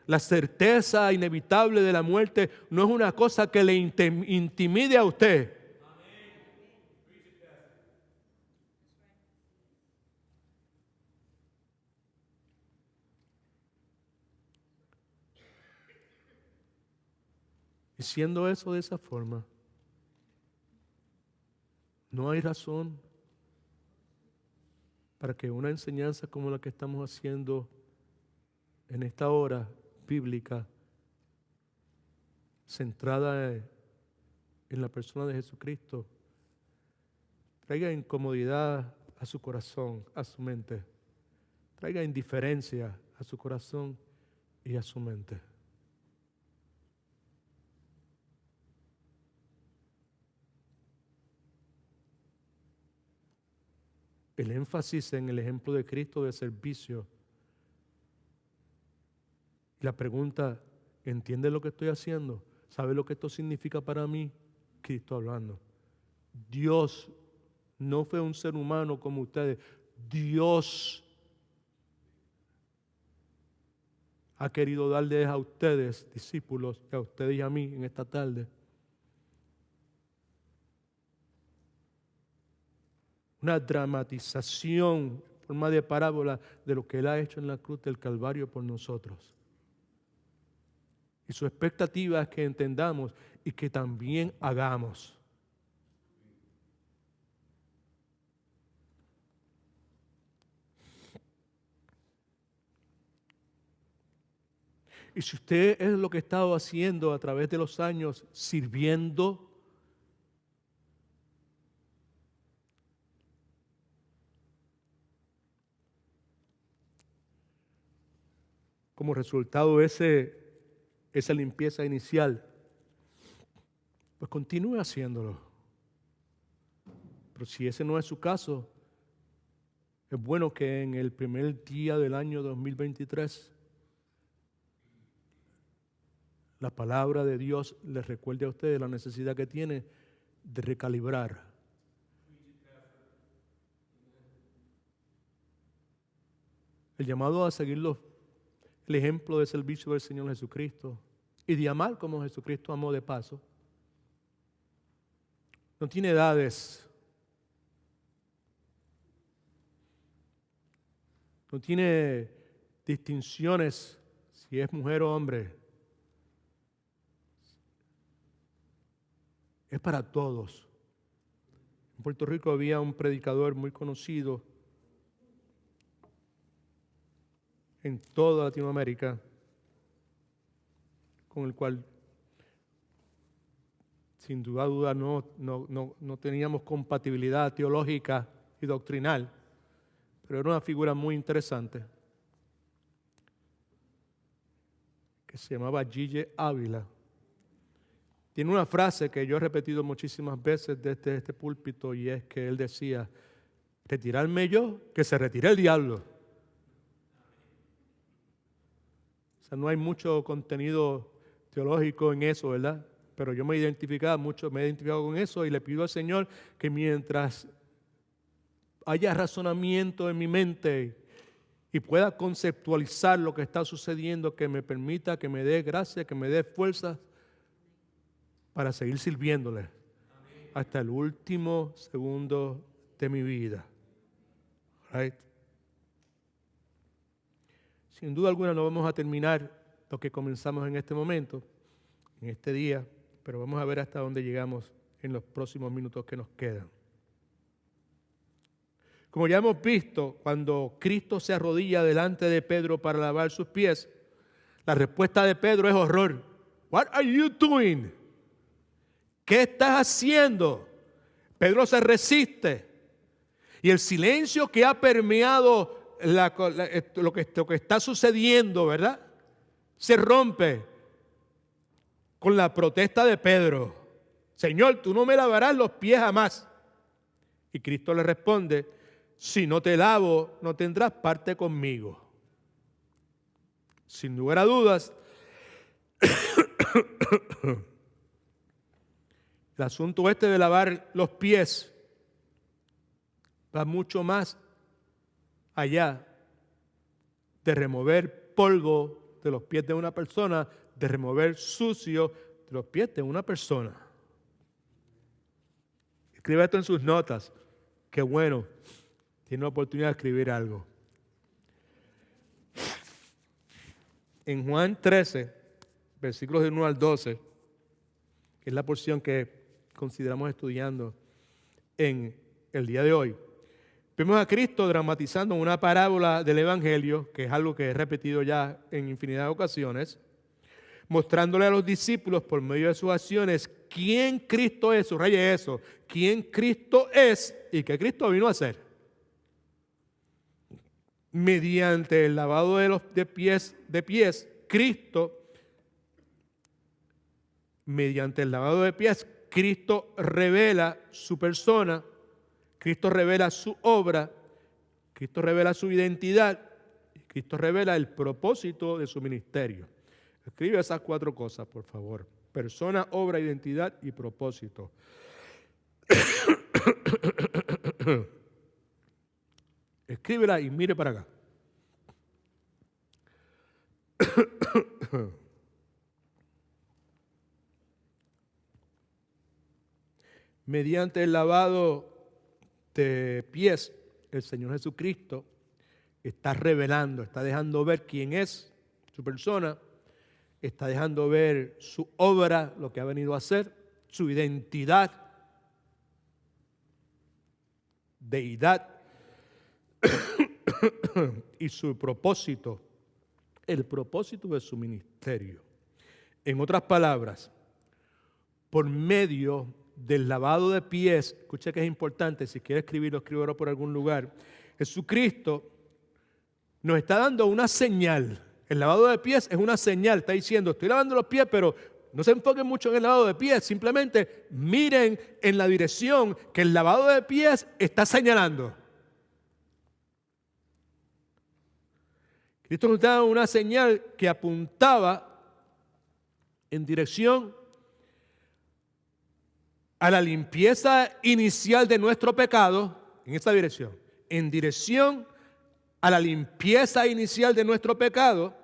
La certeza inevitable de la muerte no es una cosa que le intimide a usted. Y siendo eso de esa forma, no hay razón para que una enseñanza como la que estamos haciendo en esta hora bíblica, centrada en la persona de Jesucristo, traiga incomodidad a su corazón, a su mente. Traiga indiferencia a su corazón y a su mente. El énfasis en el ejemplo de Cristo de servicio. La pregunta, ¿entiende lo que estoy haciendo? ¿Sabe lo que esto significa para mí? Cristo hablando. Dios no fue un ser humano como ustedes. Dios ha querido darles a ustedes, discípulos, y a ustedes y a mí en esta tarde, una dramatización en forma de parábola de lo que Él ha hecho en la cruz del Calvario por nosotros. Y su expectativa es que entendamos y que también hagamos. Y si usted es lo que ha estado haciendo a través de los años, sirviendo, como resultado de esa limpieza inicial, pues continúe haciéndolo. Pero si ese no es su caso, es bueno que en el primer día del año 2023 la palabra de Dios les recuerde a ustedes la necesidad que tiene de recalibrar. El llamado a seguir el ejemplo de servicio del Señor Jesucristo y de amar como Jesucristo amó de paso. No tiene edades. No tiene distinciones si es mujer o hombre. Es para todos. En Puerto Rico había un predicador muy conocido en toda Latinoamérica, con el cual sin duda no teníamos compatibilidad teológica y doctrinal, pero era una figura muy interesante, que se llamaba Gille Ávila, tiene una frase que yo he repetido muchísimas veces desde este púlpito, y es que él decía: retirarme yo, que se retire el diablo. O sea, no hay mucho contenido teológico en eso, ¿verdad? Pero yo me he identificado con eso, y le pido al Señor que mientras haya razonamiento en mi mente y pueda conceptualizar lo que está sucediendo, que me permita, que me dé gracia, que me dé fuerza para seguir sirviéndole hasta el último segundo de mi vida. Right? Sin duda alguna no vamos a terminar lo que comenzamos en este momento, en este día, pero vamos a ver hasta dónde llegamos en los próximos minutos que nos quedan. Como ya hemos visto, cuando Cristo se arrodilla delante de Pedro para lavar sus pies, la respuesta de Pedro es horror. What are you doing? ¿Qué estás haciendo? Pedro se resiste. Y el silencio que ha permeado lo que está sucediendo, ¿verdad?, se rompe con la protesta de Pedro. Señor, tú no me lavarás los pies jamás. Y Cristo le responde: si no te lavo, no tendrás parte conmigo. Sin lugar a dudas, el asunto de lavar los pies va mucho más allá de remover polvo de los pies de una persona, de remover sucio de los pies de una persona. Escribe esto en sus notas. Qué bueno, tiene la oportunidad de escribir algo. En Juan 13, versículos del 1 al 12, que es la porción que consideramos estudiando en el día de hoy, vemos a Cristo dramatizando una parábola del Evangelio, que es algo que he repetido ya en infinidad de ocasiones, mostrándole a los discípulos por medio de sus acciones quién Cristo es, subraye eso, quién Cristo es y qué Cristo vino a hacer. Mediante el lavado de pies, Cristo, mediante el lavado de pies, Cristo revela su persona, Cristo revela su obra, Cristo revela su identidad, Cristo revela el propósito de su ministerio. Escribe esas 4 cosas, por favor: persona, obra, identidad y propósito. Escríbela y mire para acá. Mediante el lavado de pies, el Señor Jesucristo está revelando, está dejando ver quién es, su persona, está dejando ver su obra, lo que ha venido a hacer, su identidad, deidad y su propósito, el propósito de su ministerio. En otras palabras, por medio del lavado de pies, escucha que es importante, si quiere escribirlo, escríbelo por algún lugar, Jesucristo nos está dando una señal. El lavado de pies es una señal, está diciendo: estoy lavando los pies, pero no se enfoquen mucho en el lavado de pies, simplemente miren en la dirección que el lavado de pies está señalando. Cristo nos da una señal que apuntaba en dirección a la limpieza inicial de nuestro pecado, en esta dirección, en dirección a la limpieza inicial de nuestro pecado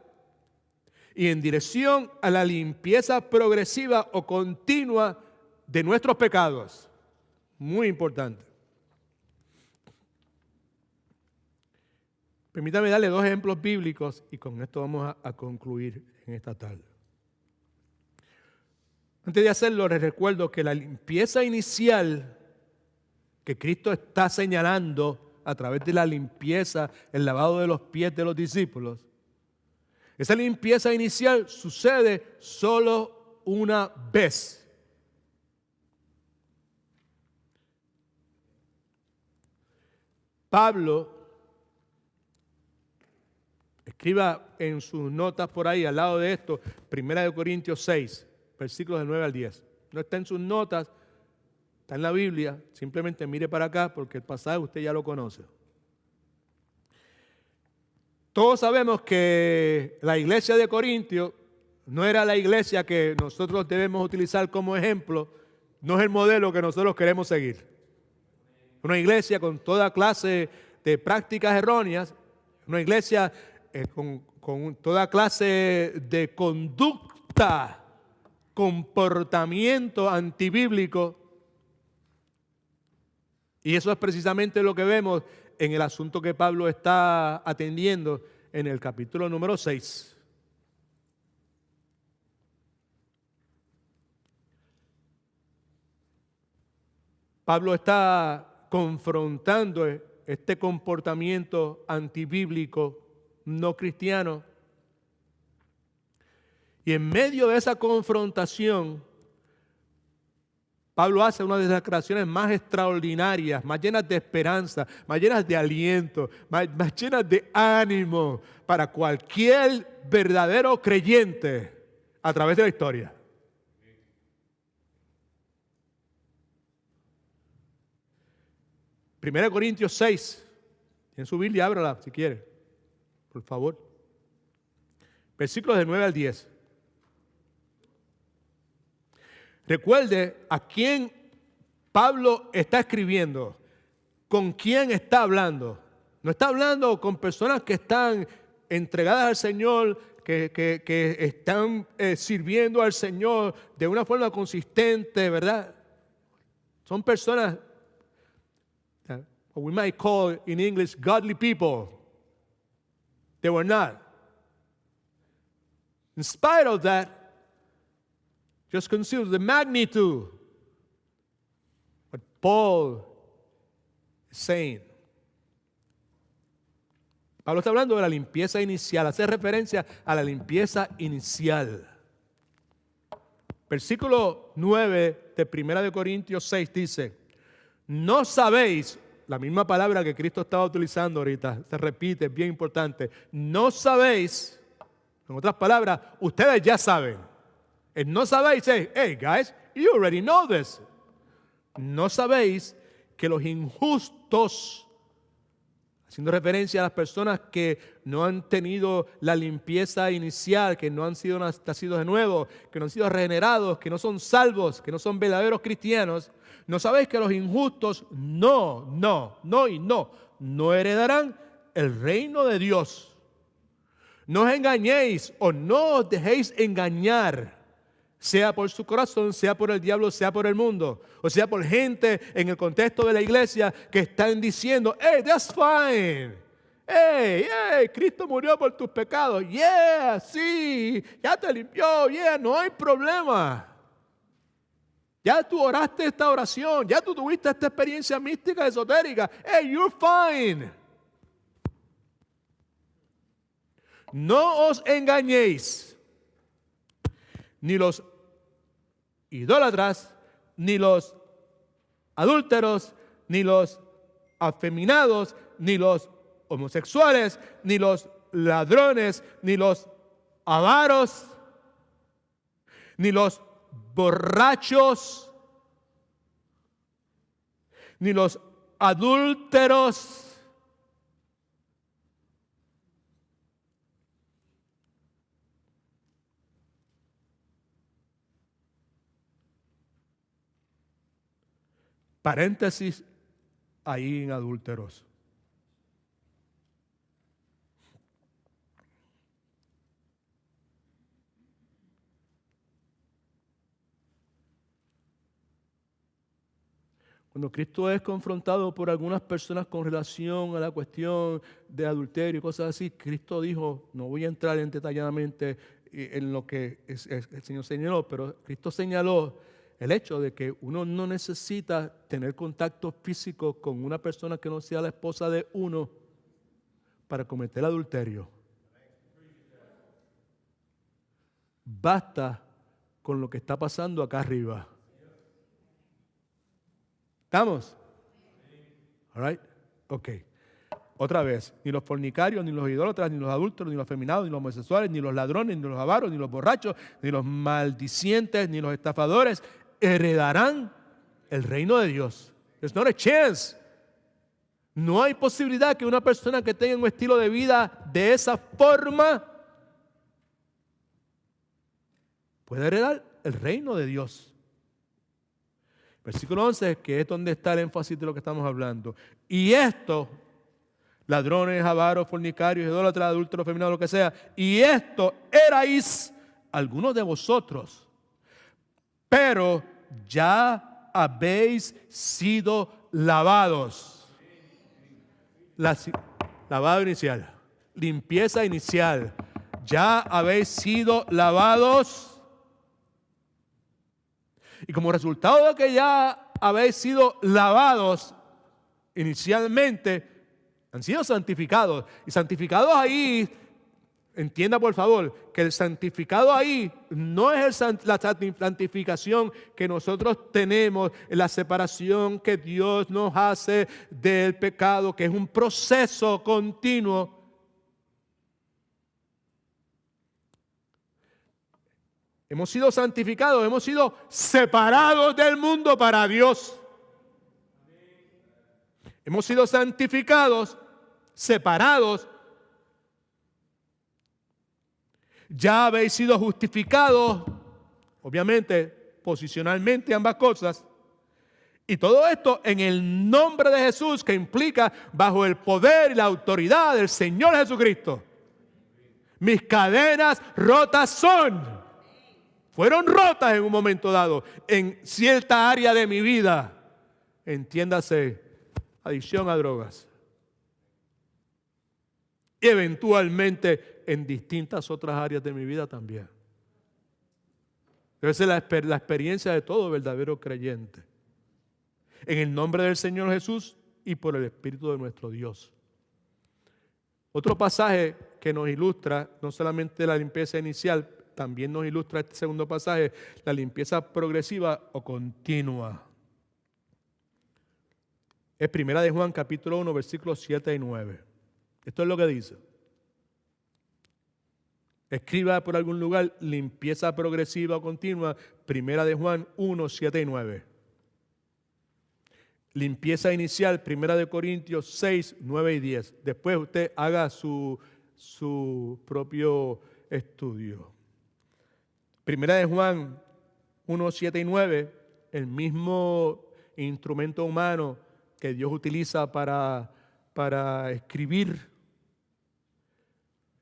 y en dirección a la limpieza progresiva o continua de nuestros pecados. Muy importante. Permítame darle 2 ejemplos bíblicos y con esto vamos a concluir en esta tarde. Antes de hacerlo, les recuerdo que la limpieza inicial que Cristo está señalando a través de la limpieza, el lavado de los pies de los discípulos, esa limpieza inicial sucede solo una vez. Pablo Escriba en sus notas por ahí, al lado de esto, 1 Corintios 6, versículos del 9 al 10. No está en sus notas, está en la Biblia. Simplemente mire para acá porque el pasaje usted ya lo conoce. Todos sabemos que la iglesia de Corintios no era la iglesia que nosotros debemos utilizar como ejemplo, no es el modelo que nosotros queremos seguir. Una iglesia con toda clase de prácticas erróneas, una iglesia con toda clase de conducta, comportamiento antibíblico. Y eso es precisamente lo que vemos en el asunto que Pablo está atendiendo en el capítulo número 6. Pablo está confrontando este comportamiento antibíblico, no cristiano. Y en medio de esa confrontación, Pablo hace una de las declaraciones más extraordinarias, más llenas de esperanza, más llenas de aliento, más llenas de ánimo para cualquier verdadero creyente a través de la historia. Primera Corintios 6, en su Biblia, ábrala si quiere, por favor. Versículos del 9 al 10. Recuerde a quién Pablo está escribiendo, con quién está hablando. No está hablando con personas que están entregadas al Señor, que están sirviendo al Señor de una forma consistente, ¿verdad? Son personas, what we might call in English, godly people. They were not. In spite of that, just consider the magnitude what Paul is saying. Pablo está hablando de la limpieza inicial, hace referencia a la limpieza inicial. Versículo 9 de 1 Corintios 6 dice, no sabéis, la misma palabra que Cristo estaba utilizando ahorita, se repite, es bien importante, no sabéis, en otras palabras, ustedes ya saben. El no sabéis, hey guys, you already know this. No sabéis que los injustos, haciendo referencia a las personas que no han tenido la limpieza inicial, que no han sido nacidos de nuevo, que no han sido regenerados, que no son salvos, que no son verdaderos cristianos, no sabéis que los injustos no heredarán el reino de Dios. No os engañéis o no os dejéis engañar, sea por su corazón, sea por el diablo, sea por el mundo, o sea por gente en el contexto de la iglesia que están diciendo, hey, that's fine. Hey, Cristo murió por tus pecados. Yeah, sí, ya te limpió, yeah, no hay problema. Ya tú oraste esta oración, ya tú tuviste esta experiencia mística esotérica. Hey, you're fine. No os engañéis. Ni los idólatras, ni los adúlteros, ni los afeminados, ni los homosexuales, ni los ladrones, ni los avaros, ni los borrachos, ni los adúlteros, paréntesis ahí en adúlteros. Cuando Cristo es confrontado por algunas personas con relación a la cuestión de adulterio y cosas así, Cristo dijo, no voy a entrar detalladamente en lo que el Señor señaló, pero Cristo señaló el hecho de que uno no necesita tener contacto físico con una persona que no sea la esposa de uno para cometer adulterio. Basta con lo que está pasando acá arriba. ¿Estamos? All right? Ok. Otra vez, ni los fornicarios, ni los idólatras, ni los adúlteros, ni los afeminados, ni los homosexuales, ni los ladrones, ni los avaros, ni los borrachos, ni los maldicientes, ni los estafadores heredarán el reino de Dios. There's not a chance. No hay posibilidad que una persona que tenga un estilo de vida de esa forma pueda heredar el reino de Dios. Versículo 11, que es donde está el énfasis de lo que estamos hablando. Y esto, ladrones, avaros, fornicarios, idólatras, adúlteros, afeminados, lo que sea, y esto erais algunos de vosotros, pero ya habéis sido lavados. Lavado inicial, limpieza inicial. Ya habéis sido lavados. Y como resultado de que ya habéis sido lavados inicialmente, han sido santificados. Y santificados ahí, entienda por favor, que el santificado ahí no es la santificación que nosotros tenemos, la separación que Dios nos hace del pecado, que es un proceso continuo. Hemos sido santificados, hemos sido separados del mundo para Dios. Hemos sido santificados, separados. Ya habéis sido justificados, obviamente, posicionalmente, ambas cosas. Y todo esto en el nombre de Jesús, que implica bajo el poder y la autoridad del Señor Jesucristo. Mis cadenas rotas fueron rotas en un momento dado, en cierta área de mi vida. Entiéndase, adicción a drogas. Y eventualmente en distintas otras áreas de mi vida también. Debe ser la experiencia de todo verdadero creyente. En el nombre del Señor Jesús y por el Espíritu de nuestro Dios. Otro pasaje que nos ilustra no solamente la limpieza inicial, también nos ilustra este segundo pasaje, la limpieza progresiva o continua. Es Primera de Juan, capítulo 1, versículos 7 y 9. Esto es lo que dice. Escriba por algún lugar, limpieza progresiva o continua, Primera de Juan 1, 7 y 9. Limpieza inicial, Primera de Corintios 6, 9 y 10. Después usted haga su propio estudio. Primera de Juan 1, 7 y 9, el mismo instrumento humano que Dios utiliza para escribir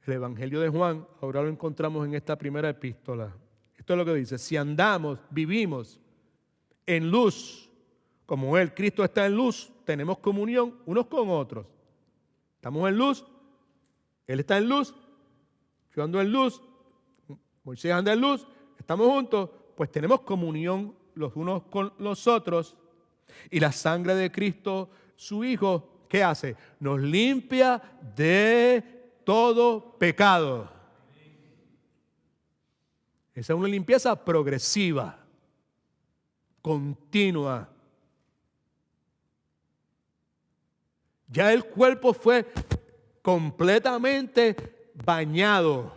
el Evangelio de Juan, ahora lo encontramos en esta primera epístola. Esto es lo que dice: si andamos, vivimos en luz, como Él, Cristo está en luz, tenemos comunión unos con otros. Estamos en luz, Él está en luz, yo ando en luz, Moisés anda en luz, estamos juntos, pues tenemos comunión los unos con los otros. Y la sangre de Cristo, su Hijo, ¿qué hace? Nos limpia de todo pecado. Esa es una limpieza progresiva, continua. Ya el cuerpo fue completamente bañado.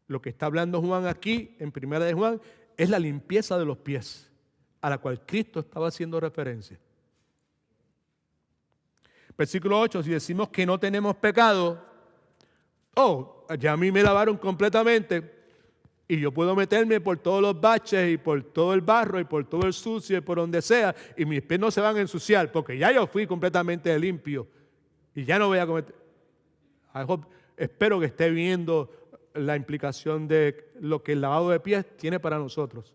Lo que está hablando Juan aquí, en Primera de Juan, es la limpieza de los pies, a la cual Cristo estaba haciendo referencia. Versículo 8, si decimos que no tenemos pecado, ya a mí me lavaron completamente y yo puedo meterme por todos los baches y por todo el barro y por todo el sucio y por donde sea y mis pies no se van a ensuciar porque ya yo fui completamente limpio y ya no voy a cometer. Espero que esté viendo la implicación de lo que el lavado de pies tiene para nosotros.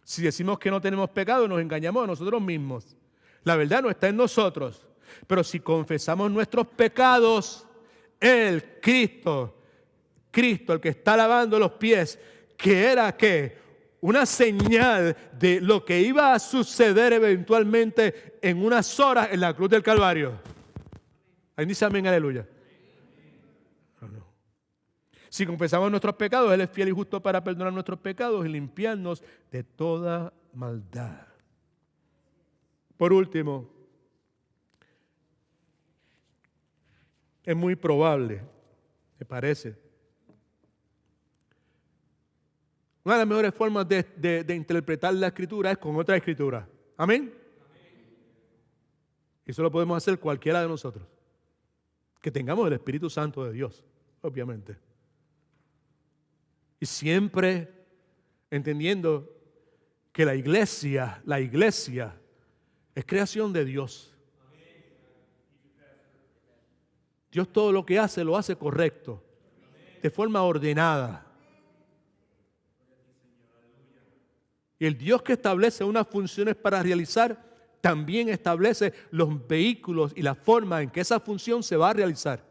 Si decimos que no tenemos pecado, nos engañamos a nosotros mismos. La verdad no está en nosotros. Pero si confesamos nuestros pecados, Él, Cristo, el que está lavando los pies, que era ¿qué? Una señal de lo que iba a suceder eventualmente en unas horas en la cruz del Calvario. Ahí dice amén, aleluya. No. Si confesamos nuestros pecados, Él es fiel y justo para perdonar nuestros pecados y limpiarnos de toda maldad. Por último, es muy probable, me parece, una de las mejores formas de interpretar la Escritura es con otra Escritura. ¿Amén? Y eso lo podemos hacer cualquiera de nosotros. Que tengamos el Espíritu Santo de Dios, obviamente. Y siempre entendiendo que la iglesia es creación de Dios. Dios todo lo que hace, lo hace correcto, de forma ordenada. Y el Dios que establece unas funciones para realizar, también establece los vehículos y la forma en que esa función se va a realizar.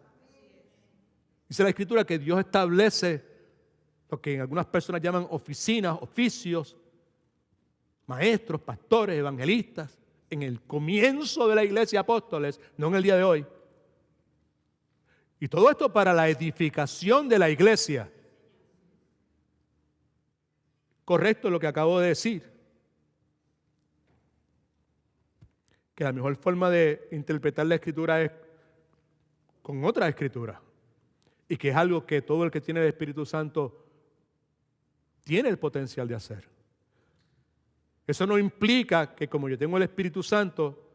Dice la Escritura que Dios establece lo que en algunas personas llaman oficinas, oficios, maestros, pastores, evangelistas, en el comienzo de la iglesia apóstoles, no en el día de hoy. Y todo esto para la edificación de la iglesia. Correcto lo que acabo de decir. Que la mejor forma de interpretar la Escritura es con otra Escritura. Y que es algo que todo el que tiene el Espíritu Santo tiene el potencial de hacer. Eso no implica que como yo tengo el Espíritu Santo,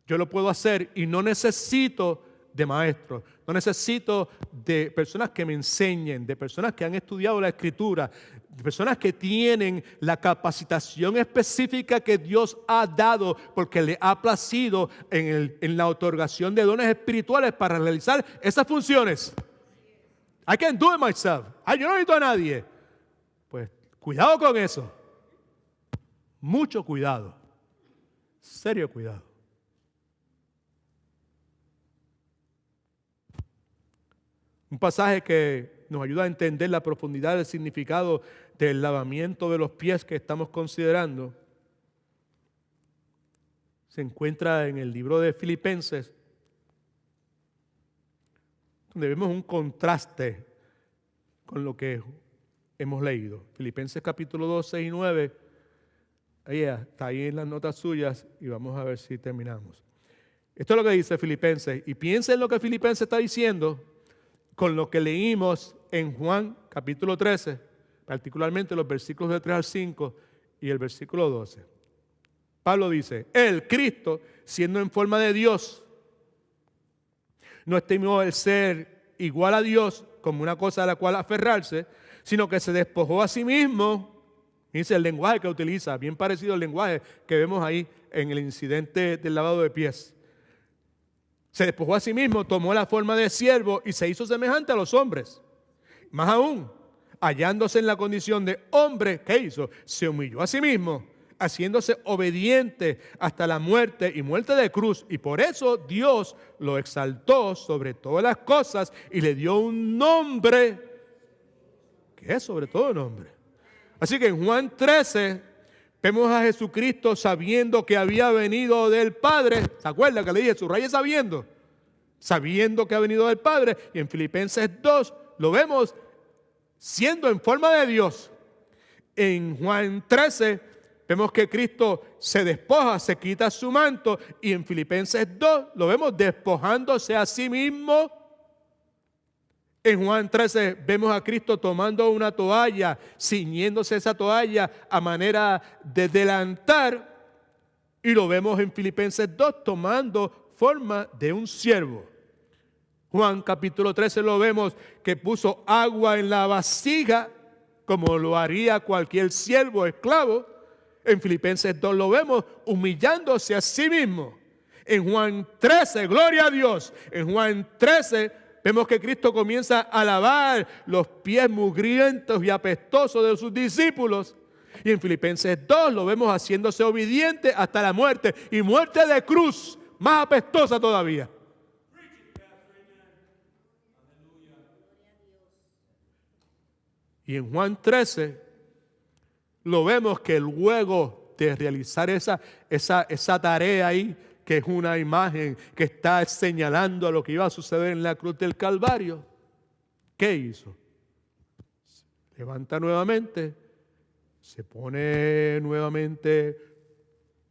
yo lo puedo hacer y no necesito de maestros, no necesito de personas que me enseñen, de personas que han estudiado la Escritura, de personas que tienen la capacitación específica que Dios ha dado porque le ha placido en la otorgación de dones espirituales para realizar esas funciones. I can't do it myself. Yo no necesito a nadie. Pues cuidado con eso. Mucho cuidado. Serio cuidado. Un pasaje que nos ayuda a entender la profundidad del significado del lavamiento de los pies que estamos considerando se encuentra en el libro de Filipenses, donde vemos un contraste con lo que hemos leído. Filipenses capítulo 2, 6 y 9, ahí está ahí en las notas suyas y vamos a ver si terminamos. Esto es lo que dice Filipenses, y piensen lo que Filipenses está diciendo con lo que leímos en Juan capítulo 13, particularmente los versículos de 3 al 5 y el versículo 12. Pablo dice, Él, Cristo, siendo en forma de Dios, no estimó el ser igual a Dios como una cosa a la cual aferrarse, sino que se despojó a sí mismo. Dice el lenguaje que utiliza, bien parecido al lenguaje que vemos ahí en el incidente del lavado de pies. Se despojó a sí mismo, tomó la forma de siervo y se hizo semejante a los hombres. Más aún, hallándose en la condición de hombre, ¿qué hizo? Se humilló a sí mismo, haciéndose obediente hasta la muerte y muerte de cruz. Y por eso Dios lo exaltó sobre todas las cosas y le dio un nombre que es sobre todo nombre. Así que en Juan 13 vemos a Jesucristo sabiendo que había venido del Padre. ¿Se acuerda que le dije? Subraya sabiendo. Sabiendo que ha venido del Padre. Y en Filipenses 2 lo vemos siendo en forma de Dios. En Juan 13 vemos que Cristo se despoja, se quita su manto. Y en Filipenses 2 lo vemos despojándose a sí mismo. En Juan 13 vemos a Cristo tomando una toalla, ciñéndose esa toalla a manera de delantar. Y lo vemos en Filipenses 2 tomando forma de un siervo. Juan capítulo 13 lo vemos que puso agua en la vasija como lo haría cualquier siervo o esclavo. En Filipenses 2 lo vemos humillándose a sí mismo. En Juan 13, gloria a Dios, en Juan 13 vemos que Cristo comienza a lavar los pies mugrientos y apestosos de sus discípulos. Y en Filipenses 2 lo vemos haciéndose obediente hasta la muerte. Y muerte de cruz, más apestosa todavía. Y en Juan 13 lo vemos que luego de realizar esa tarea ahí, que es una imagen que está señalando a lo que iba a suceder en la cruz del Calvario, ¿qué hizo? Se levanta nuevamente, se pone nuevamente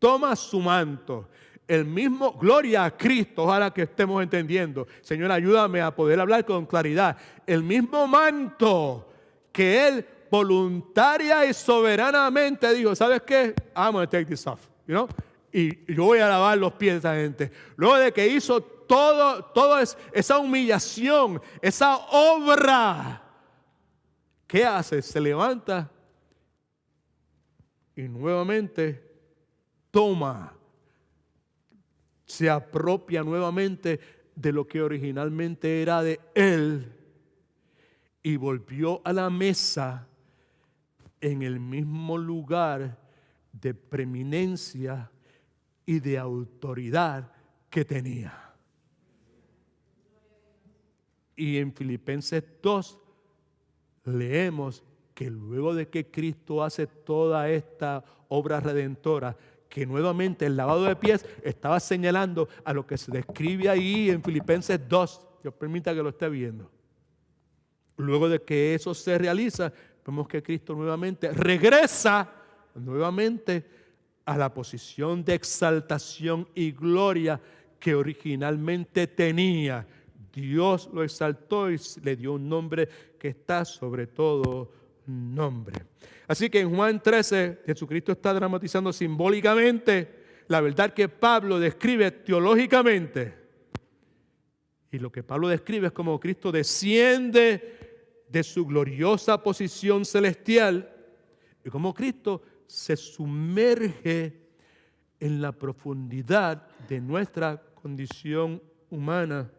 toma su manto. El mismo, gloria a Cristo, ojalá que estemos entendiendo. Señor, ayúdame a poder hablar con claridad. El mismo manto que Él voluntaria y soberanamente dijo, ¿sabes qué? I'm going to take this off, you know? Y yo voy a lavar los pies de esa gente. Luego de que hizo toda esa humillación, esa obra, ¿qué hace? Se levanta y nuevamente toma, se apropia nuevamente de lo que originalmente era de Él y volvió a la mesa en el mismo lugar de preeminencia y de autoridad que tenía. Y en Filipenses 2 leemos que luego de que Cristo hace toda esta obra redentora, que nuevamente el lavado de pies estaba señalando a lo que se describe ahí en Filipenses 2. Dios permita que lo esté viendo. Luego de que eso se realiza, vemos que Cristo nuevamente regresa nuevamente a la posición de exaltación y gloria que originalmente tenía. Dios lo exaltó y le dio un nombre que está sobre todo nombre. Así que en Juan 13, Jesucristo está dramatizando simbólicamente la verdad que Pablo describe teológicamente. Y lo que Pablo describe es como Cristo desciende de su gloriosa posición celestial y como Cristo se sumerge en la profundidad de nuestra condición humana.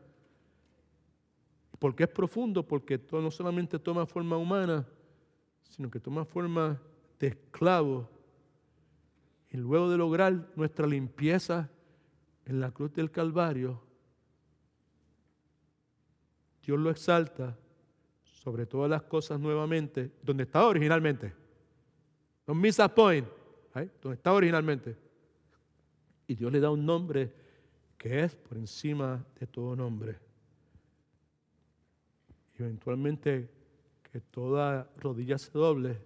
¿Por qué es profundo? Porque no solamente toma forma humana, sino que toma forma de esclavo. Y luego de lograr nuestra limpieza en la cruz del Calvario, Dios lo exalta sobre todas las cosas nuevamente, donde estaba originalmente. Don't miss that point, ¿eh? Donde estaba originalmente. Y Dios le da un nombre que es por encima de todo nombre. Y eventualmente que toda rodilla se doble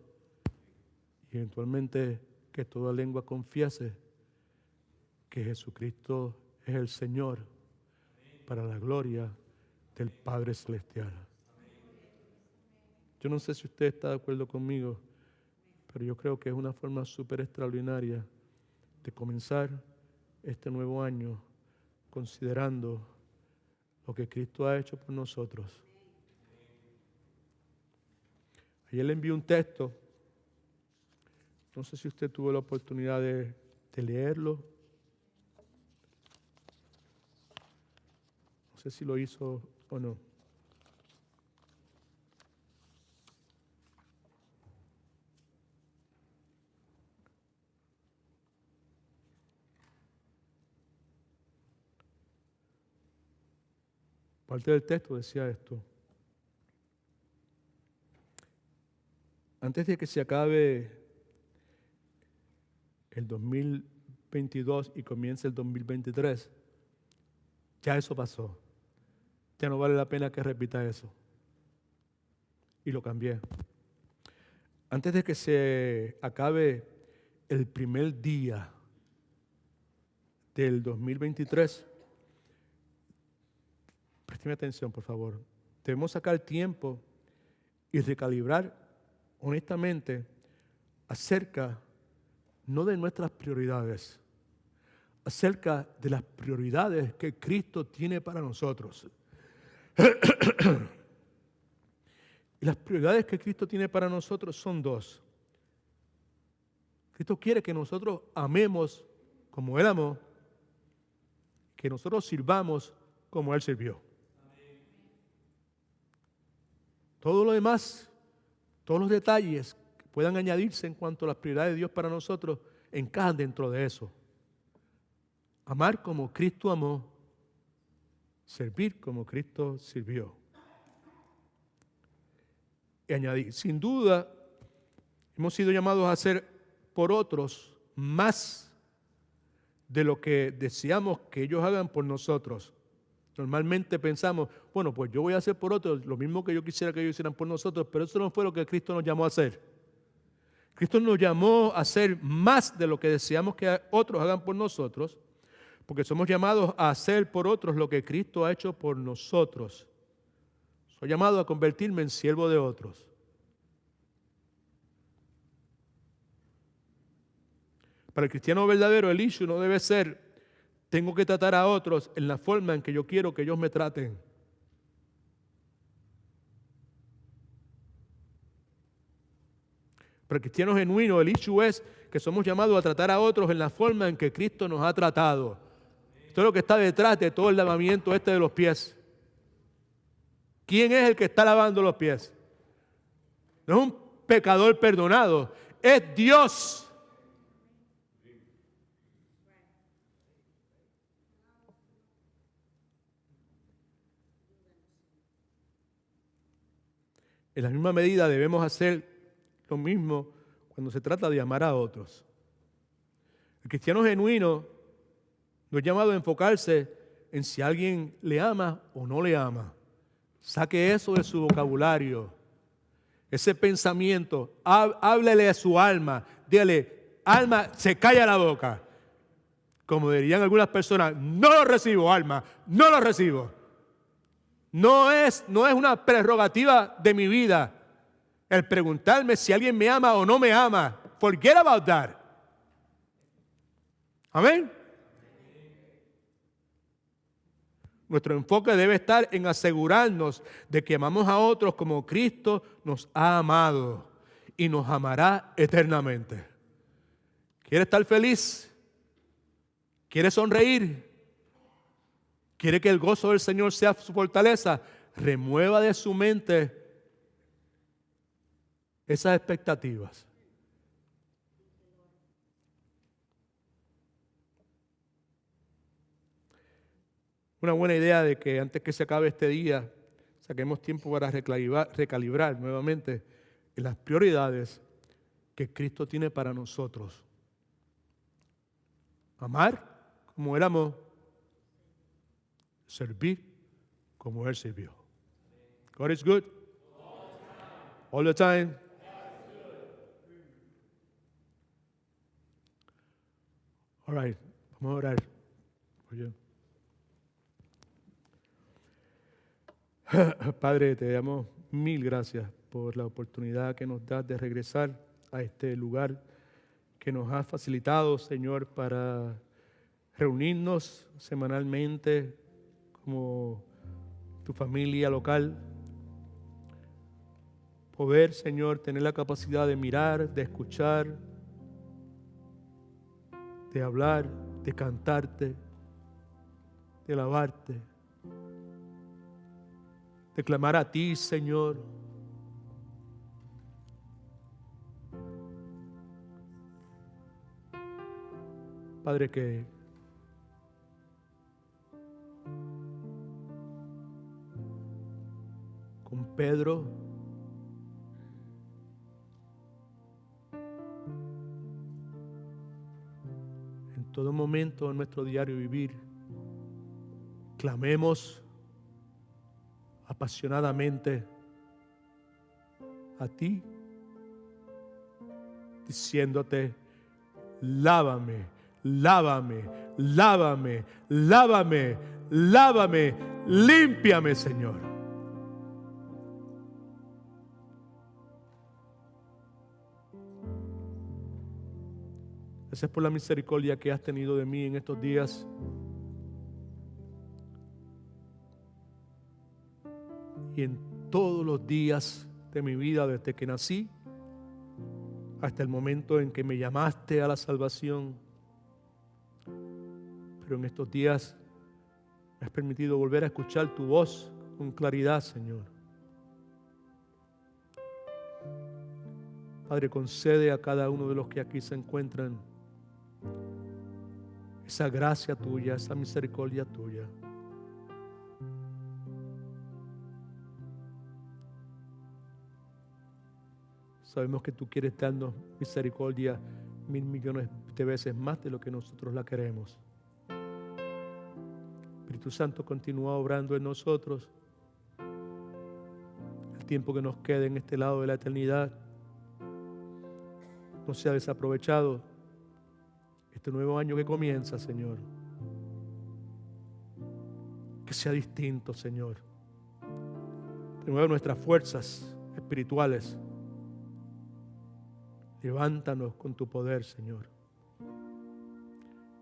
y eventualmente que toda lengua confiese que Jesucristo es el Señor para la gloria del Padre Celestial. Yo no sé si usted está de acuerdo conmigo, pero yo creo que es una forma súper extraordinaria de comenzar este nuevo año considerando lo que Cristo ha hecho por nosotros. Ayer le envié un texto, no sé si usted tuvo la oportunidad de leerlo, no sé si lo hizo o no. Parte del texto decía esto: antes de que se acabe el 2022 y comience el 2023, ya eso pasó. Ya no vale la pena que repita eso. Y lo cambié. Antes de que se acabe el primer día del 2023, présteme atención, por favor. Debemos sacar tiempo y recalibrar honestamente acerca no de nuestras prioridades, acerca de las prioridades que Cristo tiene para nosotros. Y las prioridades que Cristo tiene para nosotros son dos. Cristo quiere que nosotros amemos como Él amó, que nosotros sirvamos como Él sirvió. Todo lo demás, todos los detalles que puedan añadirse en cuanto a las prioridades de Dios para nosotros, encajan dentro de eso. Amar como Cristo amó, servir como Cristo sirvió. Y añadir, sin duda, hemos sido llamados a hacer por otros más de lo que deseamos que ellos hagan por nosotros. Normalmente pensamos, bueno, pues yo voy a hacer por otros lo mismo que yo quisiera que ellos hicieran por nosotros, pero eso no fue lo que Cristo nos llamó a hacer. Cristo nos llamó a hacer más de lo que deseamos que otros hagan por nosotros, porque somos llamados a hacer por otros lo que Cristo ha hecho por nosotros. Soy llamado a convertirme en siervo de otros. Para el cristiano verdadero, el issue no debe ser, tengo que tratar a otros en la forma en que yo quiero que ellos me traten. Para el cristiano genuino, el issue es que somos llamados a tratar a otros en la forma en que Cristo nos ha tratado. Esto es lo que está detrás de todo el lavamiento de los pies. ¿Quién es el que está lavando los pies? No es un pecador perdonado, es Dios. En la misma medida debemos hacer lo mismo cuando se trata de amar a otros. El cristiano genuino no es llamado a enfocarse en si alguien le ama o no le ama. Saque eso de su vocabulario. Ese pensamiento, háblele a su alma. Dígale, alma, se calla la boca. Como dirían algunas personas, no lo recibo, alma, no lo recibo. No es una prerrogativa de mi vida el preguntarme si alguien me ama o no me ama. Forget about that. Amén. Nuestro enfoque debe estar en asegurarnos de que amamos a otros como Cristo nos ha amado y nos amará eternamente. ¿Quiere estar feliz? ¿Quiere sonreír? ¿Quiere que el gozo del Señor sea su fortaleza? Remueva de su mente esas expectativas. Una buena idea de que antes que se acabe este día, saquemos tiempo para recalibrar nuevamente en las prioridades que Cristo tiene para nosotros. Amar como Él amó, servir como Él sirvió. God is good. All the time. All right, vamos a orar. Oye. Padre, te damos mil gracias por la oportunidad que nos das de regresar a este lugar que nos has facilitado, Señor, para reunirnos semanalmente como tu familia local. Poder, Señor, tener la capacidad de mirar, de escuchar, de hablar, de cantarte, de alabarte, de clamar a ti, Señor. Padre, que con Pedro en todo momento en nuestro diario vivir clamemos apasionadamente a ti, diciéndote: lávame, lávame, lávame, lávame, lávame, límpiame, Señor. Gracias por la misericordia que has tenido de mí en estos días. Y en todos los días de mi vida, desde que nací hasta el momento en que me llamaste a la salvación. Pero en estos días me has permitido volver a escuchar tu voz con claridad, Señor. Padre, concede a cada uno de los que aquí se encuentran esa gracia tuya, esa misericordia tuya. Sabemos que tú quieres darnos misericordia 1,000 millones de veces más de lo que nosotros la queremos. Espíritu Santo, continúa obrando en nosotros el tiempo que nos quede en este lado de la eternidad. no sea desaprovechado este nuevo año que comienza, Señor. Que sea distinto, Señor. Renueva nuestras fuerzas espirituales. Levántanos con tu poder, Señor.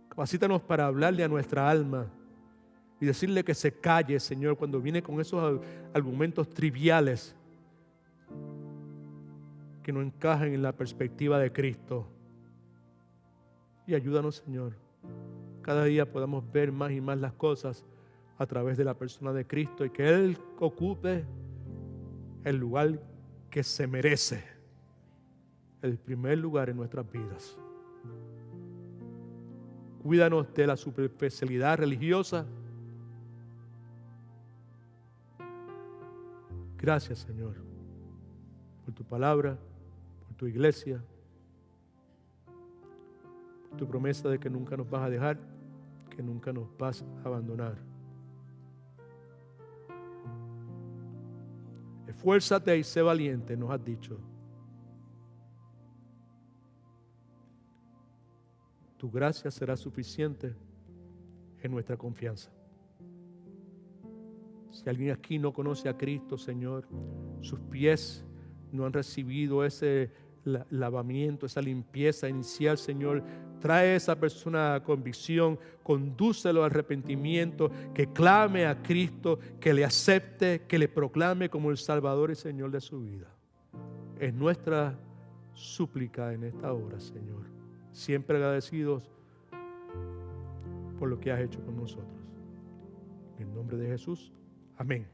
Capacítanos para hablarle a nuestra alma y decirle que se calle, Señor, cuando viene con esos argumentos triviales que no encajan en la perspectiva de Cristo. Y ayúdanos, Señor. Cada día podamos ver más y más las cosas a través de la persona de Cristo y que Él ocupe el lugar que se merece, el primer lugar en nuestras vidas. Cuídanos de la superficialidad religiosa. Gracias, Señor, por tu palabra, por tu iglesia, por tu promesa de que nunca nos vas a dejar, que nunca nos vas a abandonar. Esfuérzate y sé valiente, nos has dicho. Tu gracia será suficiente en nuestra confianza. Si alguien aquí no conoce a Cristo, Señor, sus pies no han recibido ese lavamiento, esa limpieza inicial, Señor, trae a esa persona a convicción, condúcelo al arrepentimiento, que clame a Cristo, que le acepte, que le proclame como el Salvador y Señor de su vida. Es nuestra súplica en esta hora, Señor. Siempre agradecidos por lo que has hecho con nosotros. En el nombre de Jesús. Amén.